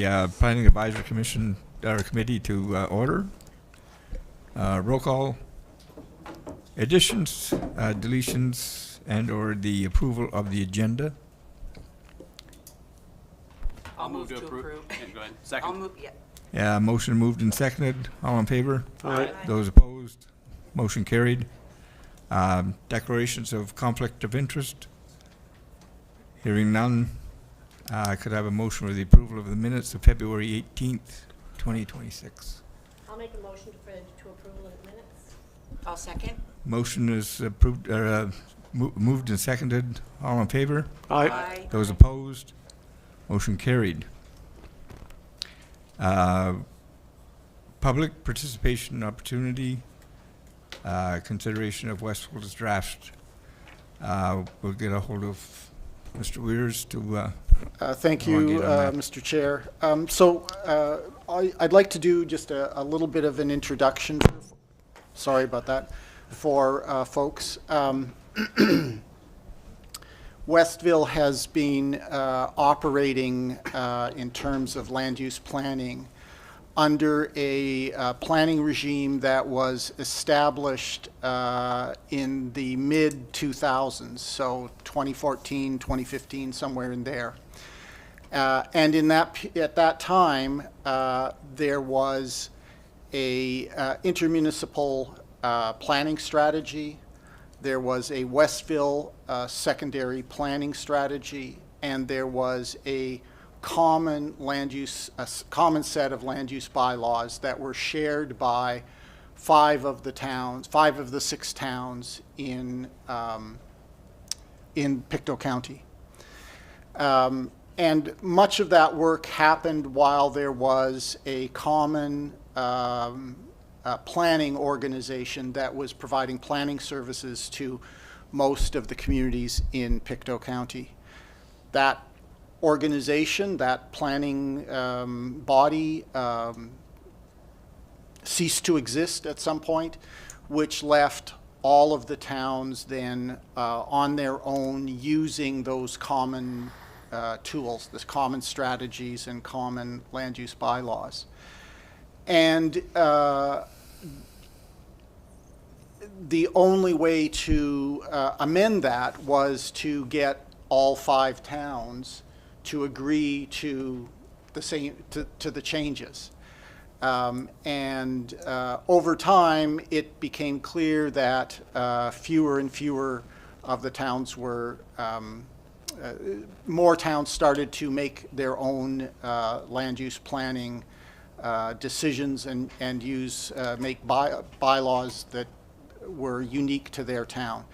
the Planning Advisory Commission or Committee to order. Roll call. Additions, deletions, and/or the approval of the agenda. I'll move to approve. Yeah, go ahead. Second. I'll move, yeah. Yeah, motion moved and seconded. All in favor? Aye. Those opposed? Motion carried. Declarations of conflict of interest. Hearing none, could I have a motion for the approval of the minutes of February 18th, 2026? I'll make a motion to approval of the minutes. I'll second. Motion is approved, moved and seconded. All in favor? Aye. Those opposed? Motion carried. Public participation opportunity, consideration of Westfield's draft. We'll get a hold of Mr. Weirs to Thank you, I'll get on that. Mr. Chair. I'd like to do just a little bit of an introduction. Sorry about that, for folks. Westville has been operating in terms of land use planning under a planning regime that was established in the mid-2000s, so 2014, 2015, somewhere in there. And at that time, there was a intermunicipal planning strategy. There was a Westville secondary planning strategy, and there was a common set of land use bylaws that were shared by five of the 6 towns in Pictou County. And much of that work happened while there was a common planning organization that was providing planning services to most of the communities in Pictou County. That organization, that planning body, ceased to exist at some point, which left all of the towns then on their own using those common tools, the common strategies and common land use bylaws. And the only way to amend that was to get all 5 towns to agree to the changes. Over time, it became clear that fewer and fewer of the towns were, more towns started to make their own land use planning decisions and make bylaws that were unique to their town.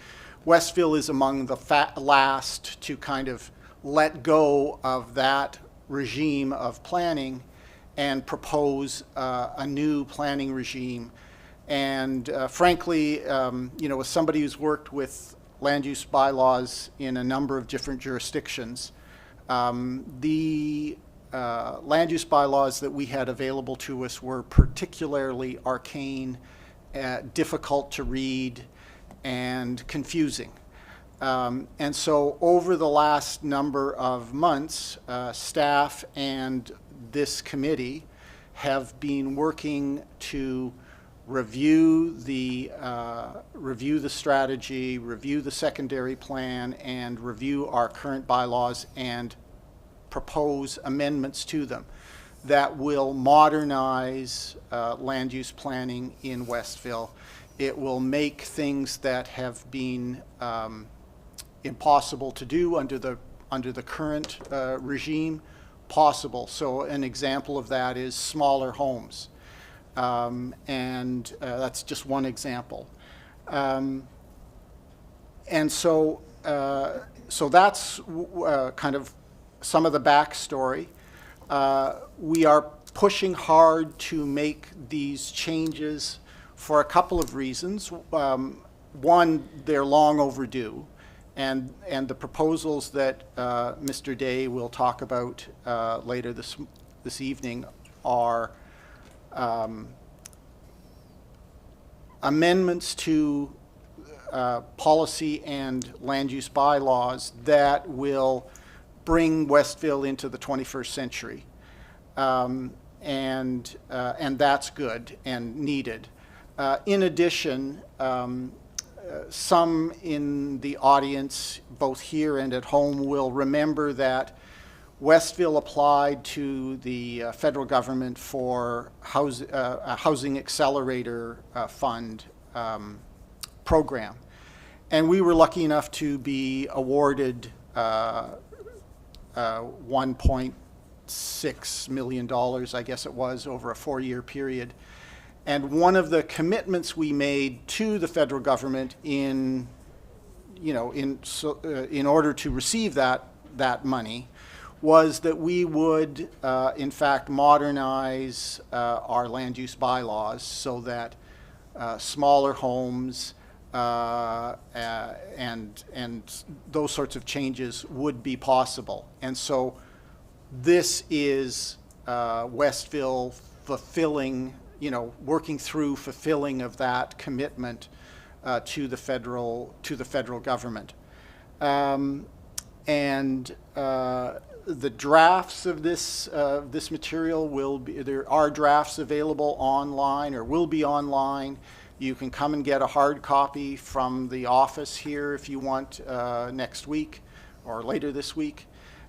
Westville is among the last to kind of let go of that regime of planning and propose a new planning regime. And frankly, as somebody who's worked with land use bylaws in a number of different jurisdictions, the land use bylaws that we had available to us were particularly arcane, difficult to read, and confusing. And so over the last number of months, staff and this committee have been working to review the strategy, review the secondary plan, and review our current bylaws and propose amendments to them that will modernize land use planning in Westville. It will make things that have been impossible to do under the current regime possible. So an example of that is smaller homes, and that's just one example. And so that's kind of some of the backstory. We are pushing hard to make these changes for a couple of reasons. One, they're long overdue, and the proposals that Mr. Day will talk about later this evening are amendments to policy and land use bylaws that will bring Westville into the 21st century. and that's good and needed. In addition, some in the audience, both here and at home, will remember that Westville applied to the federal government for a Housing Accelerator Fund program. And we were lucky enough to be awarded $1.6 million, I guess it was, over a 4-year period. And one of the commitments we made to the federal government in order to receive that money was that we would, in fact, modernize our land use bylaws so that smaller homes and those sorts of changes would be possible. And so this is Westville fulfilling, working through fulfilling of that commitment to the federal government. The drafts of this material will be, there are drafts available online or will be online. You can come and get a hard copy from the office here if you want next week or later this week.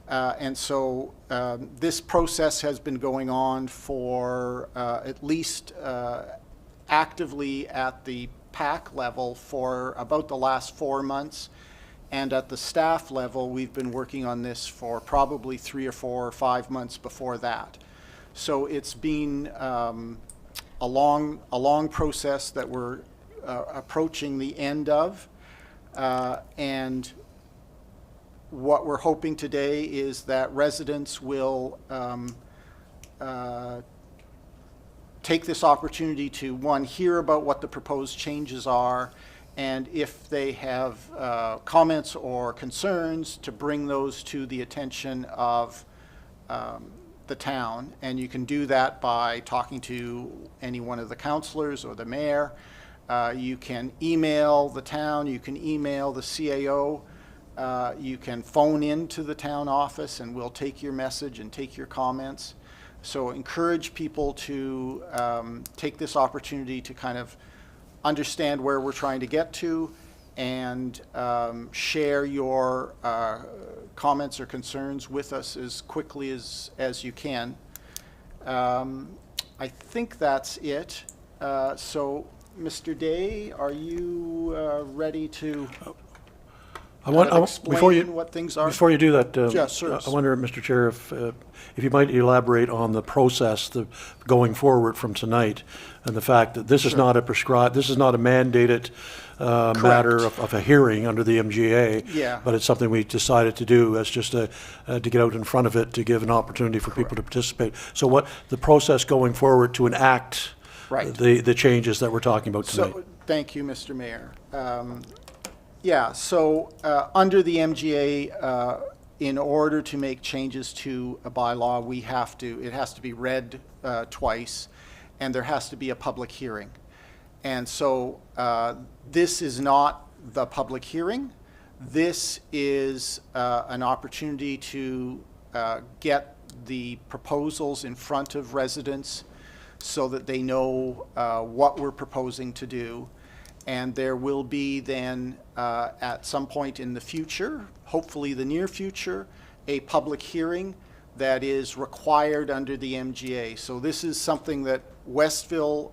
This process has been going on for at least actively at the PAC level for about the last 4 months. And at the staff level, we've been working on this for probably 3 or 4 or 5 months before that. So it's been a long process that we're approaching the end of. And what we're hoping today is that residents will take this opportunity to, one, hear about what the proposed changes are, and if they have comments or concerns, to bring those to the attention of the town. And you can do that by talking to any one of the councillors or the mayor. You can email the town, you can email the CAO, you can phone in to the town office and we'll take your message and take your comments. So encourage people to take this opportunity to kind of understand where we're trying to get to and share your comments or concerns with us as quickly as you can. I think that's it. So, Mr. Day, are you ready to explain what things are? Before you do that, Yeah, sure. I wonder, Mr. Chair, if you might elaborate on the process going forward from tonight, and the fact that this is not a prescribed, this is not a mandated matter of a hearing under the MGA, Yeah. but it's something we decided to do as just to get out in front of it, to give an opportunity for people to participate. So what the process going forward to enact the changes that we're talking about tonight? So, thank you, Mr. Mayor. Under the MGA, in order to make changes to a bylaw, it has to be read twice, and there has to be a public hearing. And so this is not the public hearing. This is an opportunity to get the proposals in front of residents so that they know what we're proposing to do. And there will be then, at some point in the future, hopefully the near future, a public hearing that is required under the MGA. So this is something that Westville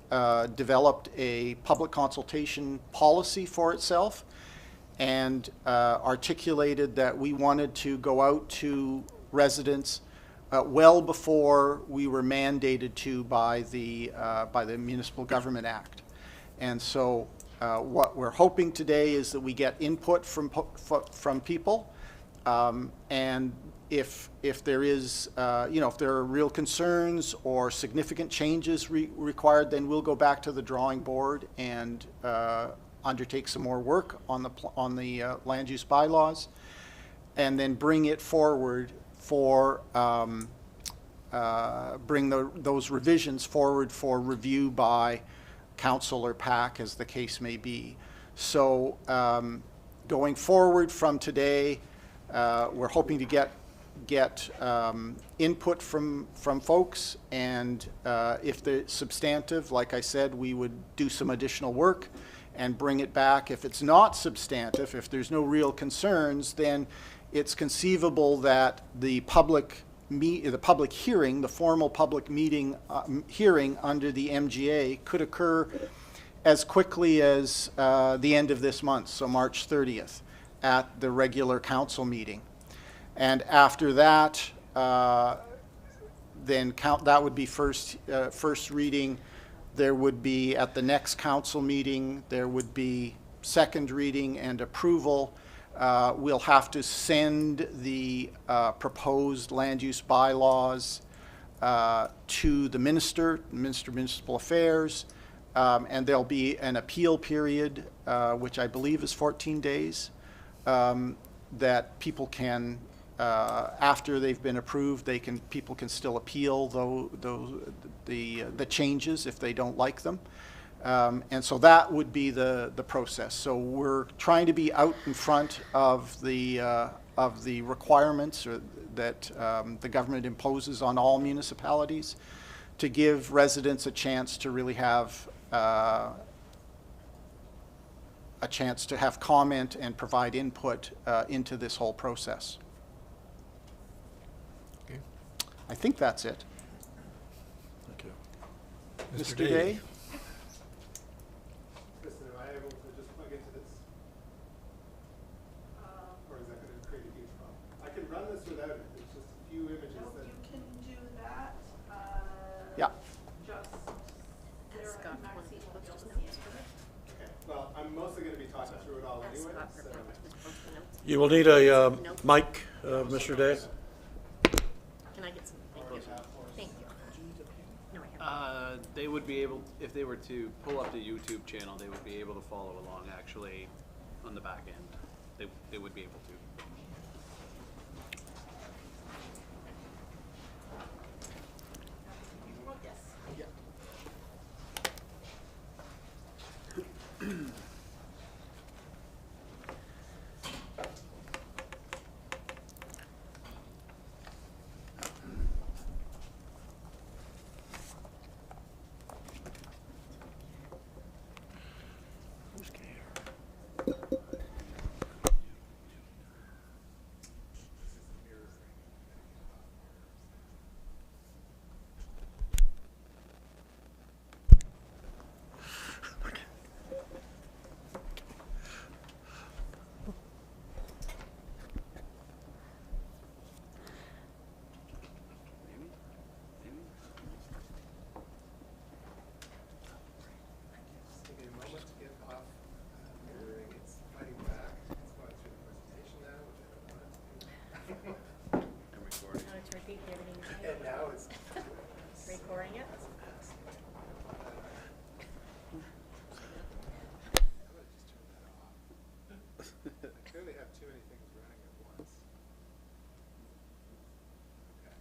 developed a public consultation policy for itself and articulated that we wanted to go out to residents well before we were mandated to by the Municipal Government Act. And so what we're hoping today is that we get input from people, and if there is, if there are real concerns or significant changes required, then we'll go back to the drawing board and undertake some more work on the land use bylaws, and then bring it forward for those revisions forward for review by council or PAC, as the case may be. So going forward from today, we're hoping to get get input from folks, and if they're substantive, like I said, we would do some additional work and bring it back. If it's not substantive, if there's no real concerns, then it's conceivable that the public hearing, the formal public meeting, hearing under the MGA could occur as quickly as the end of this month, so March 30th, at the regular council meeting. And after that, then that would be first reading. There would be, at the next council meeting, there would be second reading and approval. We'll have to send the proposed land use bylaws to the Minister of Municipal Affairs, and there'll be an appeal period, which I believe is 14 days, that people can, after they've been approved, people can still appeal the changes if they don't like them. And so that would be the process. So we're trying to be out in front of the requirements that the government imposes on all municipalities, to give residents a chance to really have a chance to have comment and provide input into this whole process. Okay. I think that's it. Thank you. Mr. Day? Kristen, am I able to just plug into this? Or is that going to create a huge problem? I can run this without it. It's just a few images Nope, that. you can do that. Yeah. Just Sarah Scott and wanted Maxine to will put just those see notes it. for it. Okay. Well, I'm mostly going to be talking through it all anyway. Scott So. prepared to post the notes. You will need a mic, Mr. Day. Can I get some? Thank you. Thank you. No, I haven't. They would be able, if they were to pull up the YouTube channel, they would be able to follow along actually on the back end. They would be able to. Yes. Just taking a moment to get off mirroring. It's fighting back. It's going through the presentation now, which I don't want it to do. I'm recording. Now it's repeating everything you And said. now it's. Recording it. I clearly have too many things running at once. Okay.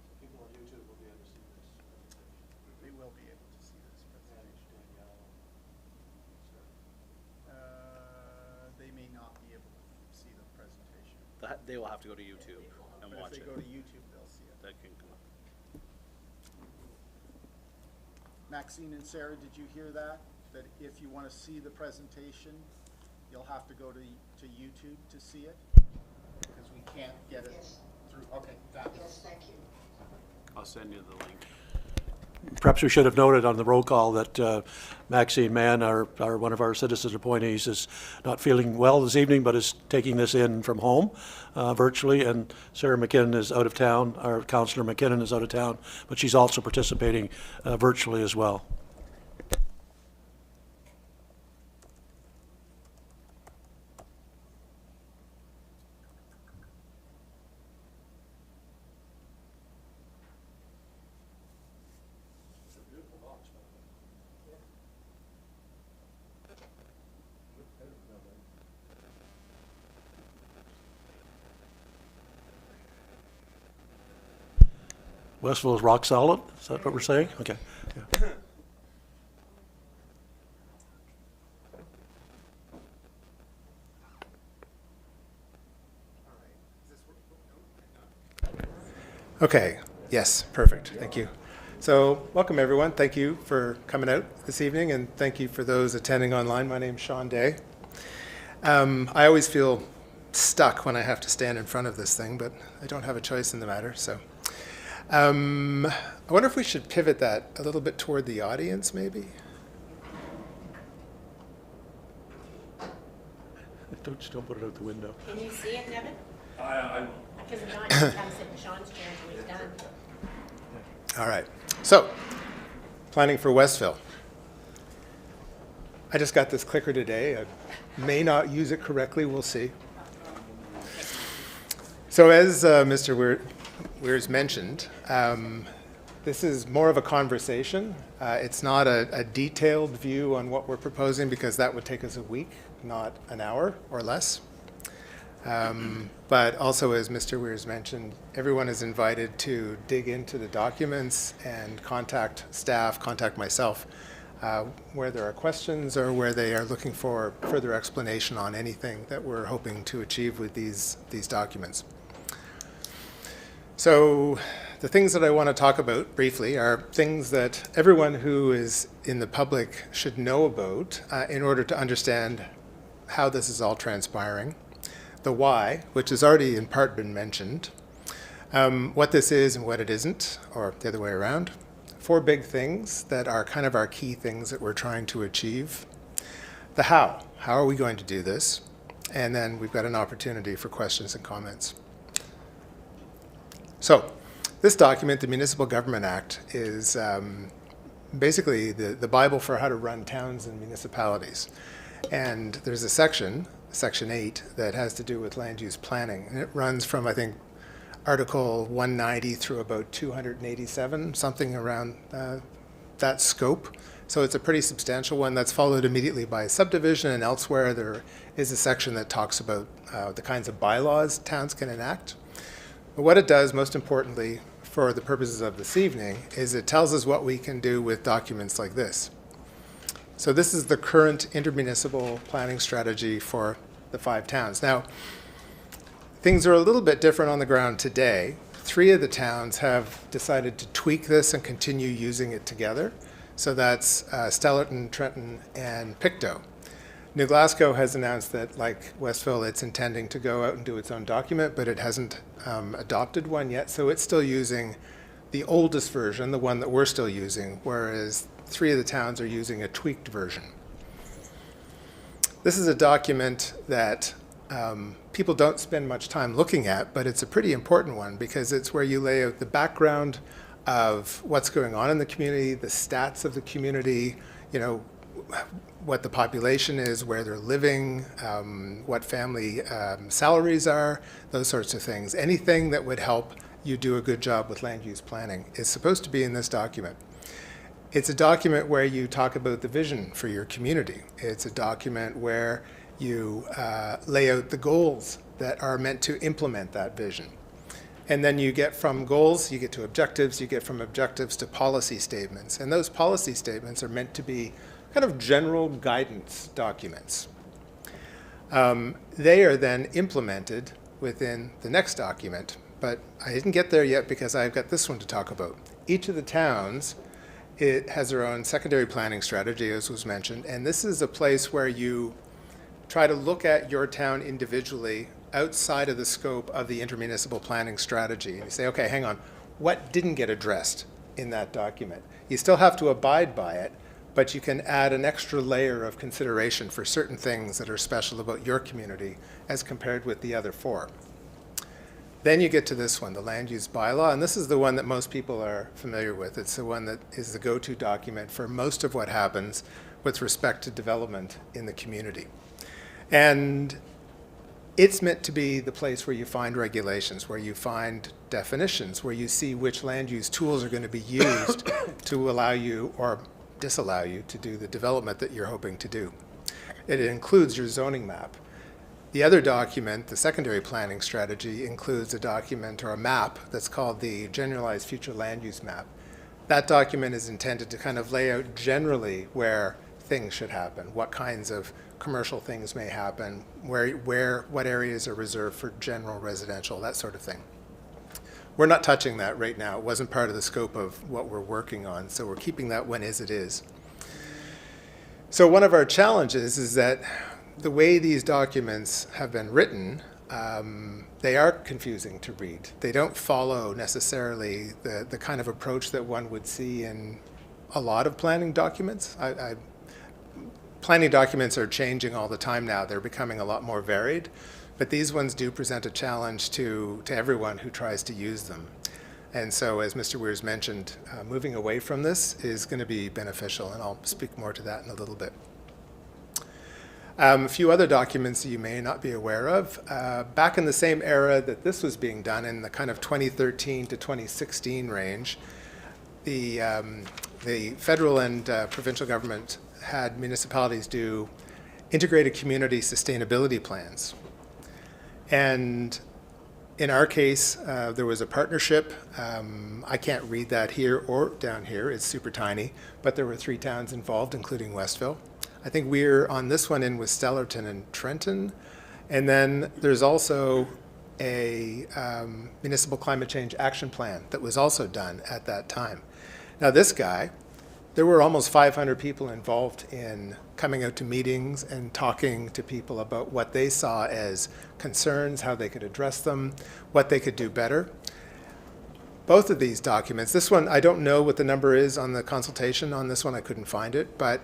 So people on YouTube will be able to see this presentation. They will be able to see this presentation. They may not be able to see the presentation. They will have to go to YouTube and But watch if it. they go to YouTube, they'll see it. That can come up. Maxine and Sarah, did you hear that? That if you want to see the presentation, you'll have to go to YouTube to see it? Because we can't get it through, okay, fabulous. I'll send you the link. Perhaps we should have noted on the roll call that Maxine Mann, one of our citizen appointees, is not feeling well this evening, but is taking this in from home virtually, and Sarah McKinnon is out of town, our Councillor McKinnon is out of town, but she's also participating virtually as well. Westville is rock solid, is that what we're saying? Okay. Yeah. Okay, yes, perfect, thank you. So, welcome everyone, thank you for coming out this evening, and thank you for those attending online. My name's Sean Day. I always feel stuck when I have to stand in front of this thing, but I don't have a choice in the matter, so. I wonder if we should pivot that a little bit toward the audience, maybe? Don't put it out the window. Can you see it, Nevin? I will. Because if not, you can come sit in Sean's chair until he's done. All right, so, planning for Westville. I just got this clicker today. I may not use it correctly, we'll see. So as Mr. Weirs mentioned, this is more of a conversation. It's not a detailed view on what we're proposing because that would take us a week, not an hour or less. But also, as Mr. Weirs mentioned, everyone is invited to dig into the documents and contact staff, contact myself, where there are questions or where they are looking for further explanation on anything that we're hoping to achieve with these documents. So the things that I want to talk about briefly are things that everyone who is in the public should know about in order to understand how this is all transpiring. The why, which has already in part been mentioned, what this is and what it isn't, or the other way around. 4 big things that are kind of our key things that we're trying to achieve. The how are we going to do this? And then we've got an opportunity for questions and comments. So, this document, the Municipal Government Act, is basically the Bible for how to run towns and municipalities. And there's a section, Section 8, that has to do with land use planning. And it runs from, I think, Article 190 through about 287, something around that scope. So it's a pretty substantial one that's followed immediately by subdivision, and elsewhere there is a section that talks about the kinds of bylaws towns can enact. But what it does, most importantly, for the purposes of this evening, is it tells us what we can do with documents like this. So this is the current intermunicipal planning strategy for the 5 towns. Now, things are a little bit different on the ground today. 3 of the towns have decided to tweak this and continue using it together. So that's Stellarton, Trenton, and Pictou. New Glasgow has announced that, like Westville, it's intending to go out and do its own document, but it hasn't adopted one yet, so it's still using the oldest version, the one that we're still using, whereas 3 of the towns are using a tweaked version. This is a document that people don't spend much time looking at, but it's a pretty important one because it's where you lay out the background of what's going on in the community, the stats of the community, you know, what the population is, where they're living, what family salaries are, those sorts of things. Anything that would help you do a good job with land use planning is supposed to be in this document. It's a document where you talk about the vision for your community. It's a document where you lay out the goals that are meant to implement that vision. And then you get from goals, you get to objectives, you get from objectives to policy statements. And those policy statements are meant to be kind of general guidance documents. They are then implemented within the next document, but I didn't get there yet because I've got this one to talk about. Each of the towns, it has their own secondary planning strategy, as was mentioned, and this is a place where you try to look at your town individually outside of the scope of the intermunicipal planning strategy. And you say, okay, hang on, what didn't get addressed in that document? You still have to abide by it, but you can add an extra layer of consideration for certain things that are special about your community as compared with the other 4. Then you get to this one, the land use bylaw, and this is the one that most people are familiar with. It's the one that is the go-to document for most of what happens with respect to development in the community. And it's meant to be the place where you find regulations, where you find definitions, where you see which land use tools are going to be used to allow you or disallow you to do the development that you're hoping to do. It includes your zoning map. The other document, the secondary planning strategy, includes a document or a map that's called the Generalized Future Land Use Map. That document is intended to kind of lay out generally where things should happen, what kinds of commercial things may happen, what areas are reserved for general residential, that sort of thing. we're not touching that right now. It wasn't part of the scope of what we're working on, so we're keeping that one as it is. So one of our challenges is that the way these documents have been written, they are confusing to read. They don't follow necessarily the kind of approach that one would see in a lot of planning documents. Planning documents are changing all the time now. They're becoming a lot more varied, but these ones do present a challenge to everyone who tries to use them. And so, as Mr. Weirs mentioned, moving away from this is going to be beneficial, and I'll speak more to that in a little bit. A few other documents that you may not be aware of. Back in the same era that this was being done, in the kind of 2013 to 2016 range, the federal and provincial government had municipalities do integrated community sustainability plans. And in our case, there was a partnership. I can't read that here or down here. It's super tiny. But there were 3 towns involved, including Westville. I think we're on this one in with Stellarton and Trenton. And then there's also a municipal climate change action plan that was also done at that time. Now this guy, there were almost 500 people involved in coming out to meetings and talking to people about what they saw as concerns, how they could address them, what they could do better. Both of these documents, this one, I don't know what the number is on the consultation. On this one, I couldn't find it. But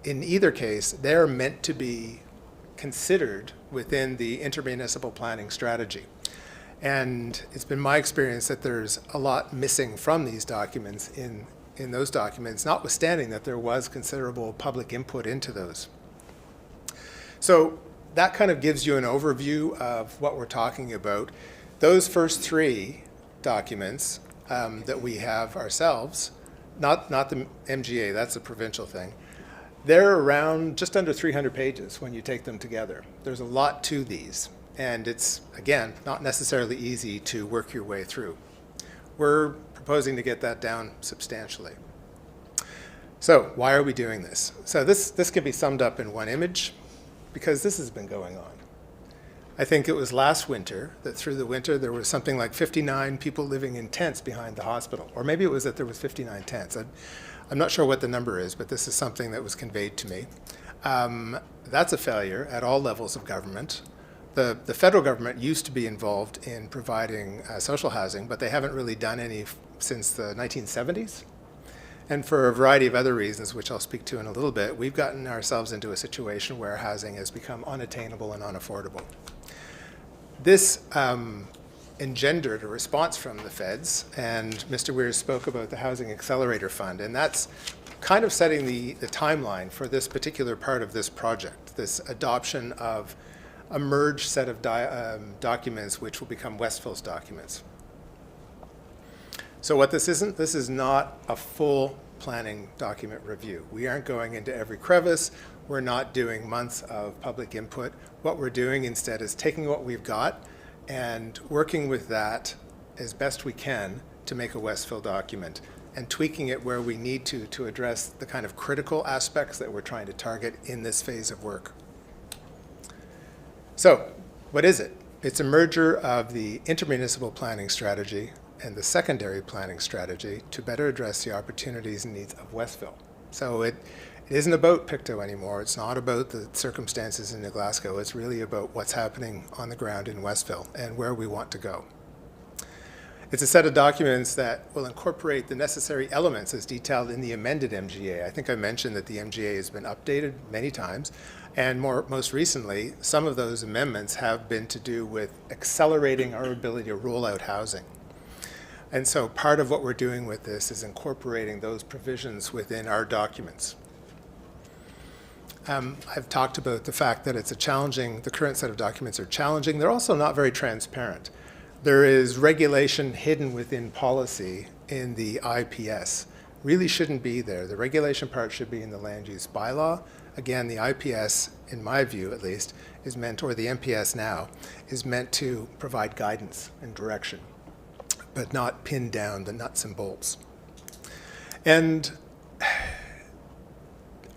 in either case, they're meant to be considered within the intermunicipal planning strategy. And it's been my experience that there's a lot missing from these documents in those documents, notwithstanding that there was considerable public input into those. So that kind of gives you an overview of what we're talking about. Those first 3 documents that we have ourselves, not the MGA, that's a provincial thing, they're around just under 300 pages when you take them together. There's a lot to these, and it's, again, not necessarily easy to work your way through. We're proposing to get that down substantially. So why are we doing this? So this can be summed up in one image, because this has been going on. I think it was last winter that through the winter there was something like 59 people living in tents behind the hospital. Or maybe it was that there was 59 tents. I'm not sure what the number is, but this is something that was conveyed to me. That's a failure at all levels of government. The federal government used to be involved in providing social housing, but they haven't really done any since the 1970s. And for a variety of other reasons, which I'll speak to in a little bit, we've gotten ourselves into a situation where housing has become unattainable and unaffordable. This engendered a response from the feds, and Mr. Weirs spoke about the Housing Accelerator Fund, and that's kind of setting the timeline for this particular part of this project, this adoption of a merged set of documents which will become Westville's documents. So what this is not a full planning document review. We aren't going into every crevice. We're not doing months of public input. What we're doing instead is taking what we've got and working with that as best we can to make a Westville document and tweaking it where we need to address the kind of critical aspects that we're trying to target in this phase of work. So what is it? It's a merger of the intermunicipal planning strategy and the secondary planning strategy to better address the opportunities and needs of Westville. So it isn't about Pictou anymore. It's not about the circumstances in New Glasgow. It's really about what's happening on the ground in Westville and where we want to go. It's a set of documents that will incorporate the necessary elements as detailed in the amended MGA. I think I mentioned that the MGA has been updated many times, and most recently, some of those amendments have been to do with accelerating our ability to roll out housing. And so part of what we're doing with this is incorporating those provisions within our documents. I've talked about the fact that the current set of documents are challenging. They're also not very transparent. There is regulation hidden within policy in the IPS. Really shouldn't be there. The regulation part should be in the land use bylaw. Again, the IPS, in my view at least, is meant, or the MPS now, is meant to provide guidance and direction, but not pin down the nuts and bolts. And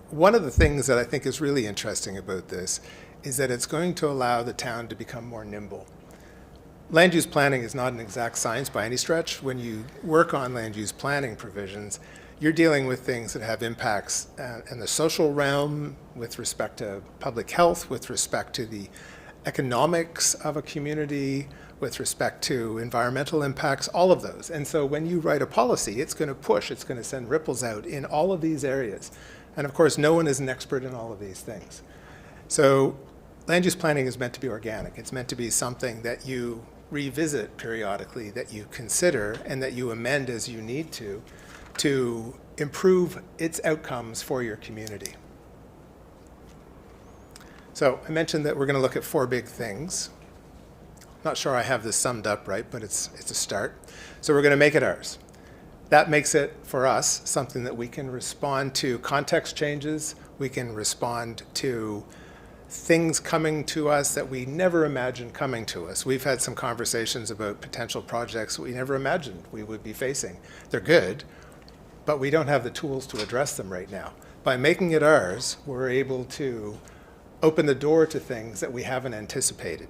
one of the things that I think is really interesting about this is that it's going to allow the town to become more nimble. land use planning is not an exact science by any stretch. When you work on land use planning provisions, you're dealing with things that have impacts in the social realm with respect to public health, with respect to the economics of a community, with respect to environmental impacts, all of those. And so when you write a policy, it's going to push, it's going to send ripples out in all of these areas. And of course, no one is an expert in all of these things. So land use planning is meant to be organic. It's meant to be something that you revisit periodically, that you consider, and that you amend as you need to improve its outcomes for your community. So I mentioned that we're going to look at 4 big things. Not sure I have this summed up right, but it's a start. So we're going to make it ours. That makes it, for us, something that we can respond to context changes. We can respond to things coming to us that we never imagined coming to us. We've had some conversations about potential projects we never imagined we would be facing. They're good, but we don't have the tools to address them right now. By making it ours, we're able to open the door to things that we haven't anticipated.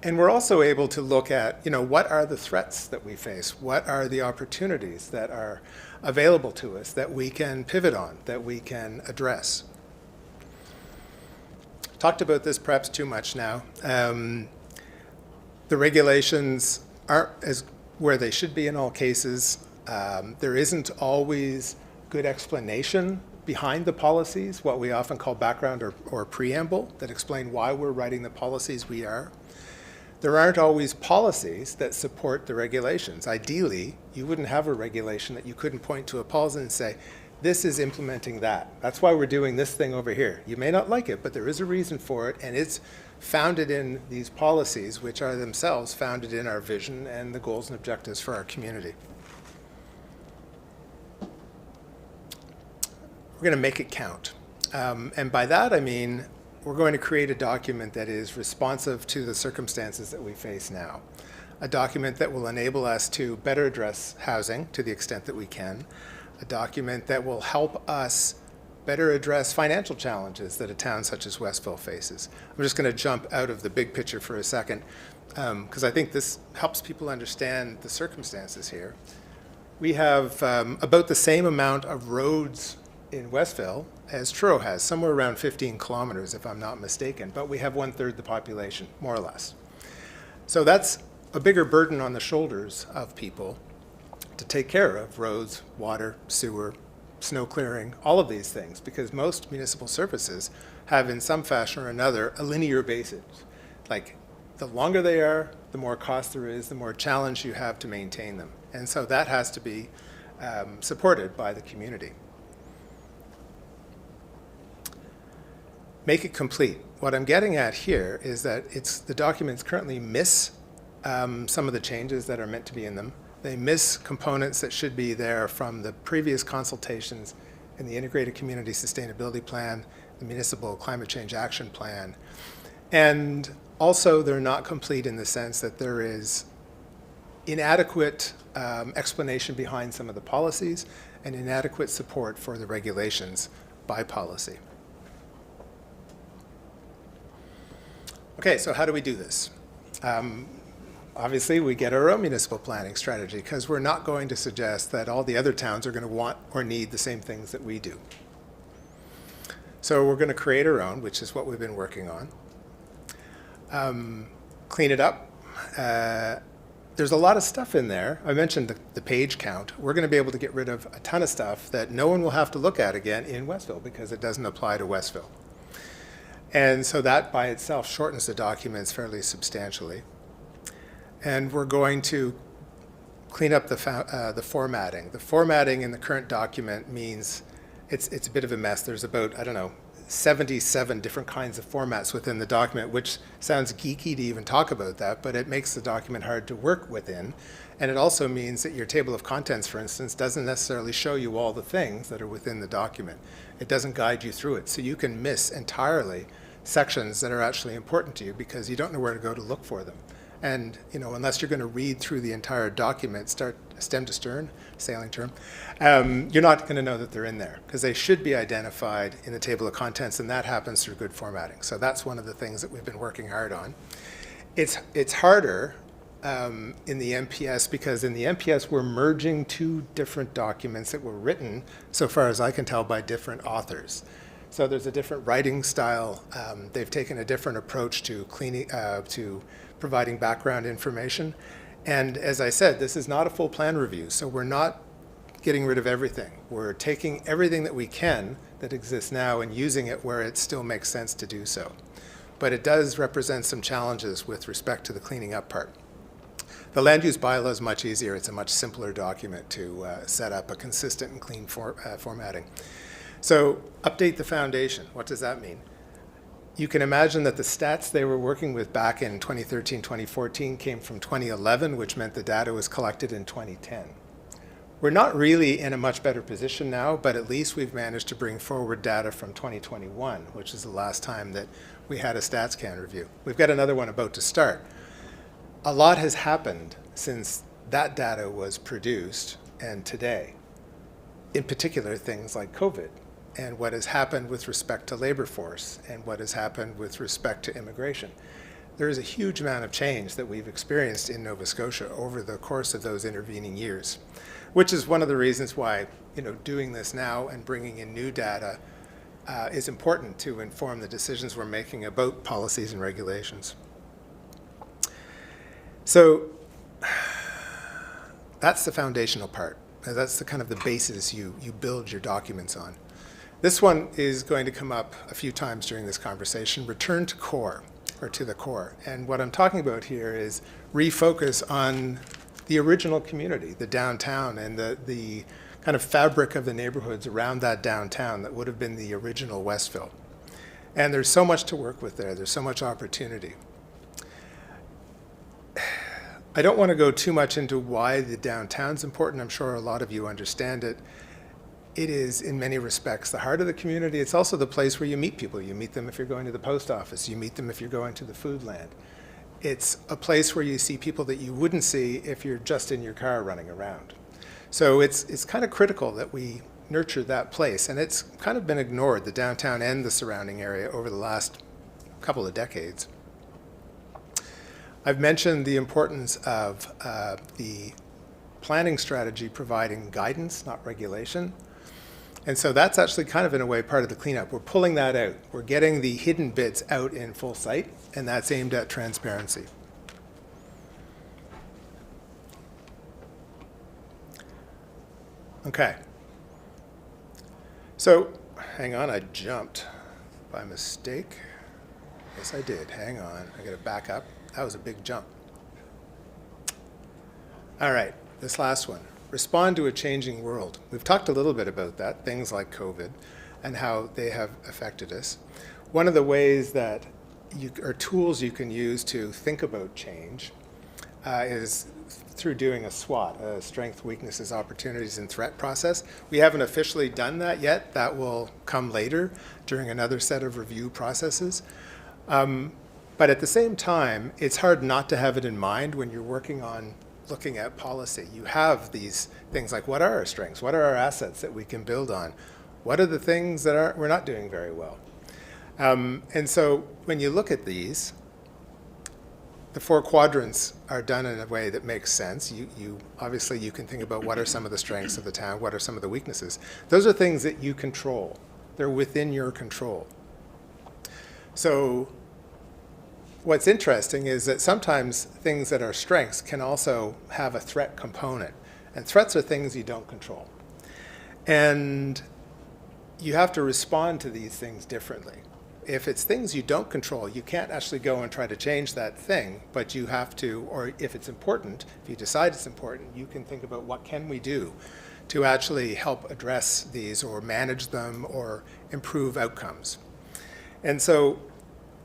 And we're also able to look at, what are the threats that we face? What are the opportunities that are available to us that we can pivot on, that we can address? Talked about this perhaps too much now. The regulations aren't as where they should be in all cases. There isn't always good explanation behind the policies, what we often call background or preamble, that explain why we're writing the policies we are. There aren't always policies that support the regulations. Ideally, you wouldn't have a regulation that you couldn't point to a policy and say, this is implementing that. That's why we're doing this thing over here. You may not like it, but there is a reason for it, and it's founded in these policies, which are themselves founded in our vision and the goals and objectives for our community. We're going to make it count. And by that, I mean, we're going to create a document that is responsive to the circumstances that we face now. A document that will enable us to better address housing to the extent that we can. A document that will help us better address financial challenges that a town such as Westville faces. I'm just going to jump out of the big picture for a second, because I think this helps people understand the circumstances here. We have about the same amount of roads in Westville as Truro has, somewhere around 15 kilometers, if I'm not mistaken, but we have 1/3 the population, more or less. So that's a bigger burden on the shoulders of people to take care of roads, water, sewer, snow clearing, all of these things, because most municipal services have in some fashion or another a linear basis. Like, the longer they are, the more cost there is, the more challenge you have to maintain them. And so that has to be supported by the community. Make it complete. What I'm getting at here is that the documents currently miss some of the changes that are meant to be in them. They miss components that should be there from the previous consultations in the Integrated Community Sustainability Plan, the Municipal Climate Change Action Plan. And also, they're not complete in the sense that there is inadequate explanation behind some of the policies and inadequate support for the regulations by policy. Okay, so how do we do this? Obviously, we get our own municipal planning strategy, because we're not going to suggest that all the other towns are going to want or need the same things that we do. So we're going to create our own, which is what we've been working on. Clean it up. There's a lot of stuff in there. I mentioned the page count. We're going to be able to get rid of a ton of stuff that no one will have to look at again in Westville, because it doesn't apply to Westville. And so that by itself shortens the documents fairly substantially. And we're going to clean up the formatting. The formatting in the current document means it's a bit of a mess. There's about, 77 different kinds of formats within the document, which sounds geeky to even talk about that, but it makes the document hard to work within. And it also means that your table of contents, for instance, doesn't necessarily show you all the things that are within the document. It doesn't guide you through it. So you can miss entirely sections that are actually important to you because you don't know where to go to look for them. And, unless you're going to read through the entire document, start stem to stern, sailing term, you're not going to know that they're in there, because they should be identified in the table of contents, and that happens through good formatting. So that's one of the things that we've been working hard on. It's harder in the MPS because in the MPS we're merging two different documents that were written, so far as I can tell, by different authors. So there's a different writing style. They've taken a different approach to to providing background information. And as I said, this is not a full plan review, so we're not getting rid of everything. We're taking everything that we can that exists now and using it where it still makes sense to do so. But it does represent some challenges with respect to the cleaning up part. The land use bylaw is much easier. It's a much simpler document to set up a consistent and clean formatting. So update the foundation. What does that mean? You can imagine that the stats they were working with back in 2013, 2014 came from 2011, which meant the data was collected in 2010. We're not really in a much better position now, but at least we've managed to bring forward data from 2021, which is the last time that we had a StatsCan review. We've got another one about to start. A lot has happened since that data was produced and today. In particular, things like COVID and what has happened with respect to labor force and what has happened with respect to immigration. There is a huge amount of change that we've experienced in Nova Scotia over the course of those intervening years, which is one of the reasons why, doing this now and bringing in new data is important to inform the decisions we're making about policies and regulations. So that's the foundational part. That's the kind of the basis you build your documents on. This one is going to come up a few times during this conversation, return to core, or to the core. And what I'm talking about here is refocus on the original community, the downtown, and the kind of fabric of the neighborhoods around that downtown that would have been the original Westville. And there's so much to work with there. There's so much opportunity. I don't want to go too much into why the downtown's important. I'm sure a lot of you understand it. It is, in many respects, the heart of the community. It's also the place where you meet people. You meet them if you're going to the post office. You meet them if you're going to the food land. It's a place where you see people that you wouldn't see if you're just in your car running around. So it's kind of critical that we nurture that place. And it's kind of been ignored, the downtown and the surrounding area, over the last couple of decades. I've mentioned the importance of the planning strategy providing guidance, not regulation. And so that's actually kind of, in a way, part of the cleanup. We're pulling that out. We're getting the hidden bits out in full sight, and that's aimed at transparency. Okay. So, hang on, I jumped by mistake. Yes, I did. Hang on. I got to back up. That was a big jump. All right, this last one. Respond to a changing world. We've talked a little bit about that, things like COVID and how they have affected us. One of the ways that or tools you can use to think about change is through doing a SWOT, a strength, weaknesses, opportunities, and threat process. We haven't officially done that yet. That will come later during another set of review processes. But at the same time, it's hard not to have it in mind when you're working on looking at policy. You have these things like, what are our strengths? What are our assets that we can build on? What are the things that we're not doing very well? And so when you look at these, the 4 quadrants are done in a way that makes sense. Obviously you can think about what are some of the strengths of the town, what are some of the weaknesses. Those are things that you control. They're within your control. So what's interesting is that sometimes things that are strengths can also have a threat component. And threats are things you don't control. And you have to respond to these things differently. If it's things you don't control, you can't actually go and try to change that thing, but you have to, or if it's important, if you decide it's important, you can think about what can we do to actually help address these or manage them or improve outcomes. And so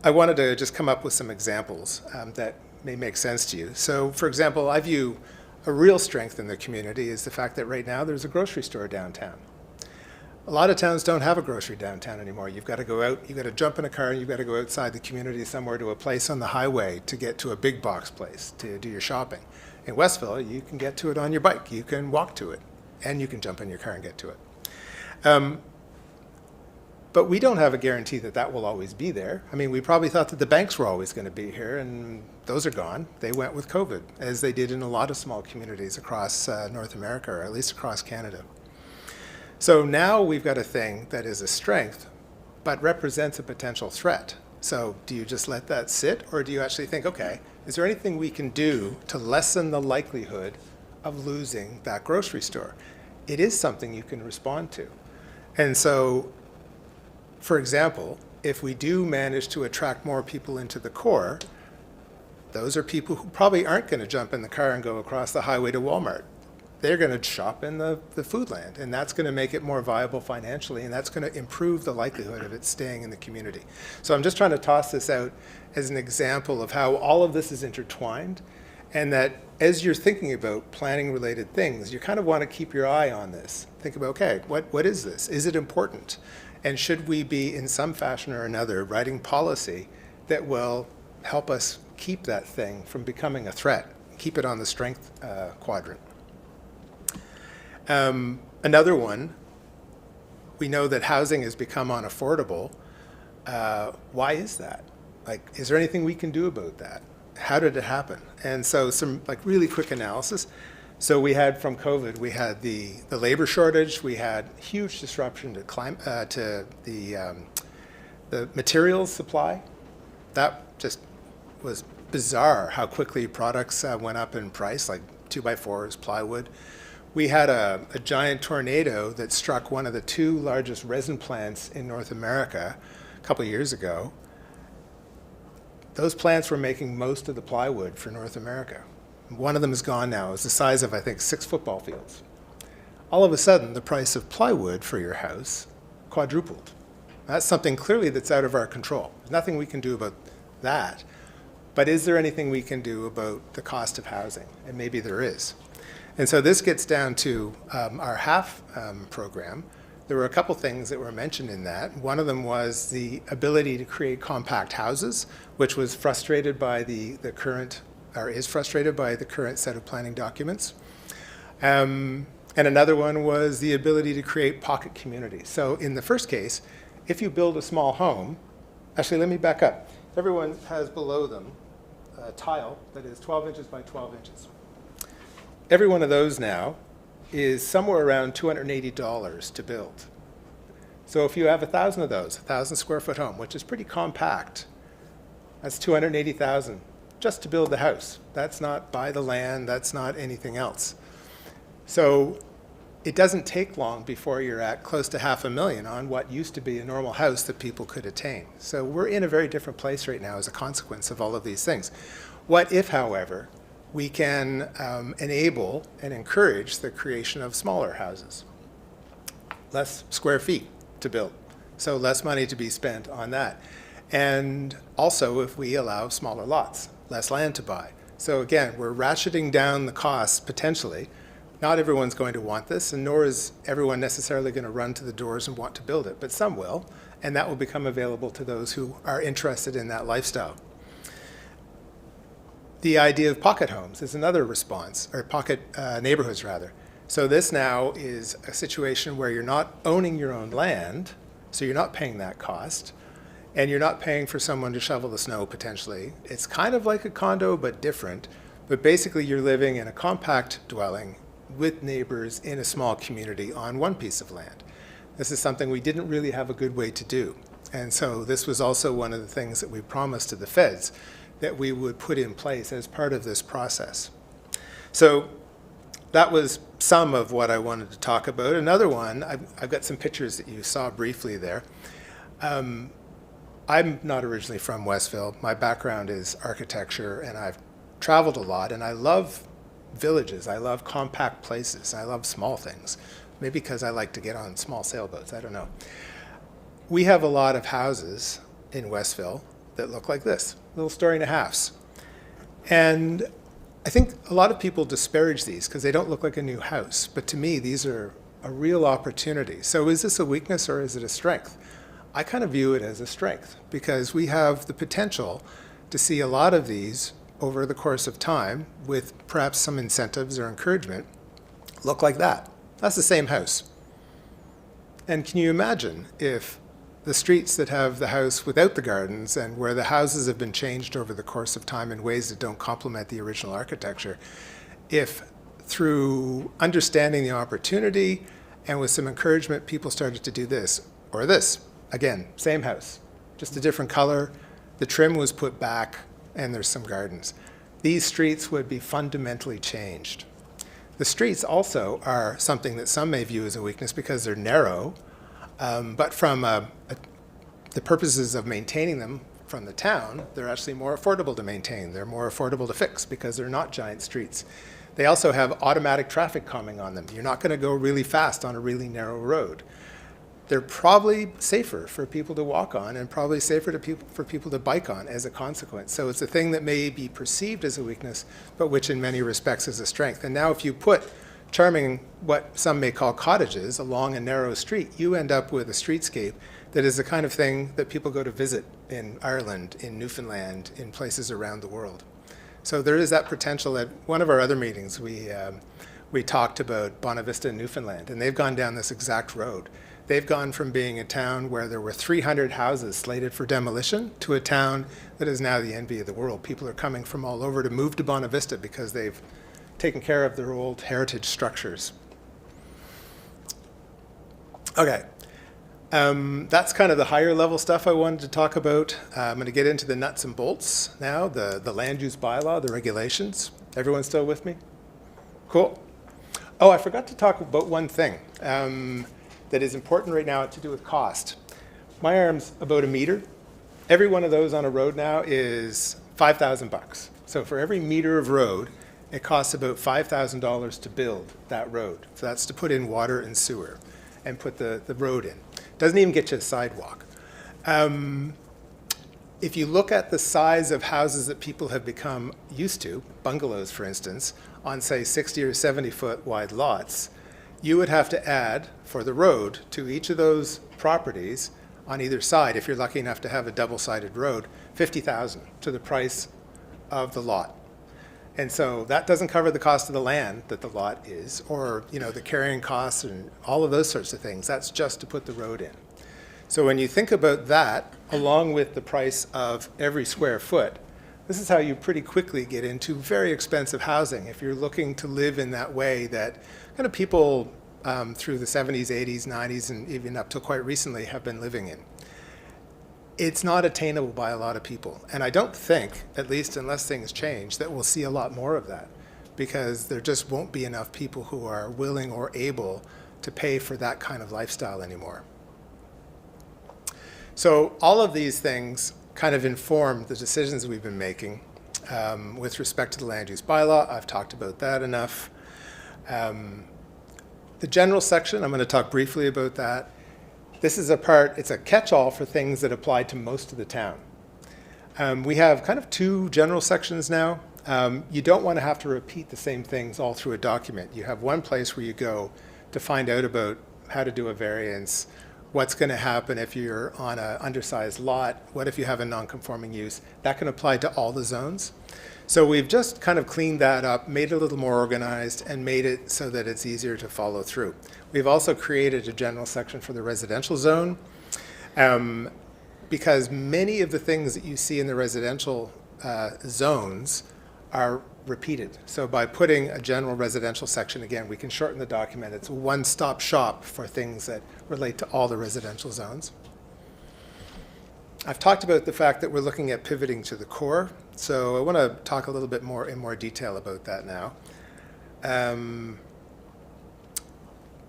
I wanted to just come up with some examples that may make sense to you. So for example, I view a real strength in the community is the fact that right now there's a grocery store downtown. A lot of towns don't have a grocery downtown anymore. You've got to go out, you've got to jump in a car, and you've got to go outside the community somewhere to a place on the highway to get to a big box place to do your shopping. In Westville, you can get to it on your bike. You can walk to it, and you can jump in your car and get to it. But we don't have a guarantee that that will always be there. I mean, we probably thought that the banks were always going to be here, and those are gone. They went with COVID, as they did in a lot of small communities across North America, or at least across Canada. So now we've got a thing that is a strength, but represents a potential threat. So do you just let that sit, or do you actually think, okay, is there anything we can do to lessen the likelihood of losing that grocery store? It is something you can respond to. And so, for example, if we do manage to attract more people into the core, those are people who probably aren't going to jump in the car and go across the highway to Walmart. They're going to shop in the Foodland, and that's going to make it more viable financially, and that's going to improve the likelihood of it staying in the community. So I'm just trying to toss this out as an example of how all of this is intertwined, and that as you're thinking about planning-related things, you kind of want to keep your eye on this. Think about, okay, what is this? Is it important? And should we be, in some fashion or another, writing policy that will help us keep that thing from becoming a threat, keep it on the strength quadrant? Another one, we know that housing has become unaffordable. Why is that? Like, is there anything we can do about that? How did it happen? And so some like really quick analysis. So we had from COVID, we had the labor shortage, we had huge disruption to the materials supply. That just was bizarre how quickly products went up in price, like 2x4s, plywood. We had a giant tornado that struck one of the two largest resin plants in North America a couple of years ago. Those plants were making most of the plywood for North America. One of them is gone now. It's the size of, I think, 6 football fields. All of a sudden, the price of plywood for your house quadrupled. That's something clearly that's out of our control. There's nothing we can do about that. But is there anything we can do about the cost of housing? And maybe there is. And so this gets down to our HALF program. There were a couple things that were mentioned in that. One of them was the ability to create compact houses, which was frustrated by the current, or is frustrated by the current set of planning documents. And another one was the ability to create pocket communities. So in the first case, if you build a small home, actually let me back up. Everyone has below them a tile that is 12 inches by 12 inches. Every one of those now is somewhere around $280 to build. So if you have 1,000 of those, 1,000 square foot home, which is pretty compact, that's $280,000 just to build the house. That's not buy the land, that's not anything else. So it doesn't take long before you're at close to $500,000 on what used to be a normal house that people could attain. So we're in a very different place right now as a consequence of all of these things. What if, however, we can enable and encourage the creation of smaller houses? Less square feet to build, so less money to be spent on that. And also if we allow smaller lots, less land to buy. So again, we're ratcheting down the costs potentially. Not everyone's going to want this, and nor is everyone necessarily going to run to the doors and want to build it, but some will, and that will become available to those who are interested in that lifestyle. The idea of pocket homes is another response, or pocket neighborhoods rather. So this now is a situation where you're not owning your own land, so you're not paying that cost, and you're not paying for someone to shovel the snow potentially. It's kind of like a condo, but different. But basically you're living in a compact dwelling with neighbors in a small community on one piece of land. This is something we didn't really have a good way to do. And so this was also one of the things that we promised to the feds that we would put in place as part of this process. So that was some of what I wanted to talk about. Another one, I've got some pictures that you saw briefly there. I'm not originally from Westville. My background is architecture, and I've traveled a lot, and I love villages. I love compact places. I love small things. Maybe because I like to get on small sailboats, I don't know. We have a lot of houses in Westville that look like this, little story and a halves. And I think a lot of people disparage these because they don't look like a new house. But to me, these are a real opportunity. So is this a weakness or is it a strength? I kind of view it as a strength because we have the potential to see a lot of these over the course of time with perhaps some incentives or encouragement look like that. That's the same house. And can you imagine if the streets that have the house without the gardens and where the houses have been changed over the course of time in ways that don't complement the original architecture, if through understanding the opportunity and with some encouragement, people started to do this or this, again, same house, just a different color, the trim was put back, and there's some gardens. These streets would be fundamentally changed. The streets also are something that some may view as a weakness because they're narrow, but from the purposes of maintaining them from the town, they're actually more affordable to maintain. They're more affordable to fix because they're not giant streets. They also have automatic traffic calming on them. You're not going to go really fast on a really narrow road. They're probably safer for people to walk on and probably safer for people to bike on as a consequence. So it's a thing that may be perceived as a weakness, but which in many respects is a strength. And now if you put charming, what some may call cottages, along a narrow street, you end up with a streetscape that is the kind of thing that people go to visit in Ireland, in Newfoundland, in places around the world. So there is that potential. At one of our other meetings, we talked about Bonavista, Newfoundland, and they've gone down this exact road. They've gone from being a town where there were 300 houses slated for demolition to a town that is now the envy of the world. People are coming from all over to move to Bonavista because they've taken care of their old heritage structures. Okay. That's kind of the higher level stuff I wanted to talk about. I'm going to get into the nuts and bolts now, the land use bylaw, the regulations. Everyone still with me? Cool. Oh, I forgot to talk about one thing that is important right now to do with cost. My arm's about a meter. Every one of those on a road now is $5,000. So for every meter of road, it costs about $5,000 to build that road. So that's to put in water and sewer and put the road in. Doesn't even get you a sidewalk. If you look at the size of houses that people have become used to, bungalows for instance, on say 60 or 70 foot wide lots, you would have to add for the road to each of those properties on either side, if you're lucky enough to have a double-sided road, $50,000 to the price of the lot. And so that doesn't cover the cost of the land that the lot is, or the carrying costs and all of those sorts of things. That's just to put the road in. So when you think about that, along with the price of every square foot, this is how you pretty quickly get into very expensive housing if you're looking to live in that way that kind of people through the 70s, 80s, 90s, and even up till quite recently have been living in. It's not attainable by a lot of people. And I don't think, at least unless things change, that we'll see a lot more of that, because there just won't be enough people who are willing or able to pay for that kind of lifestyle anymore. So all of these things kind of inform the decisions we've been making with respect to the land use bylaw. I've talked about that enough. The general section, I'm going to talk briefly about that. This is it's a catch-all for things that apply to most of the town. We have kind of two general sections now. You don't want to have to repeat the same things all through a document. You have one place where you go to find out about how to do a variance, what's going to happen if you're on an undersized lot, what if you have a non-conforming use. That can apply to all the zones. So we've just kind of cleaned that up, made it a little more organized, and made it so that it's easier to follow through. We've also created a general section for the residential zone, because many of the things that you see in the residential zones are repeated. So by putting a general residential section, again, we can shorten the document. It's a one-stop shop for things that relate to all the residential zones. I've talked about the fact that we're looking at pivoting to the core, so I want to talk a little bit more in more detail about that now.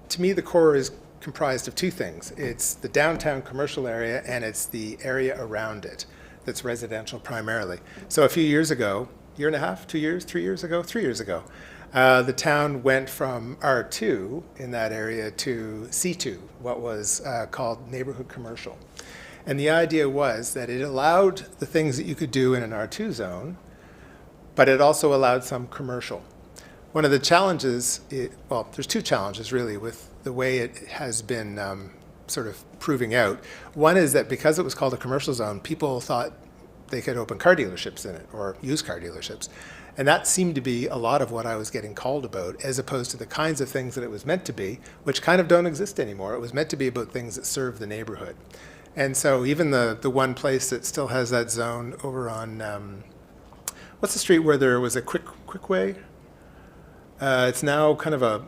To me, the core is comprised of two things. It's the downtown commercial area, and it's the area around it that's residential primarily. So a few years ago, year and a half, 2 years, 3 years ago, 3 years ago, the town went from R2 in that area to C2, what was called neighborhood commercial. And the idea was that it allowed the things that you could do in an R2 zone, but it also allowed some commercial. One of the challenges, well, there's two challenges really with the way it has been sort of proving out. One is that because it was called a commercial zone, people thought they could open car dealerships in it or used car dealerships. And that seemed to be a lot of what I was getting called about, as opposed to the kinds of things that it was meant to be, which kind of don't exist anymore. It was meant to be about things that serve the neighborhood. And so even the one place that still has that zone over on, what's the street where there was a quick way? It's now kind of a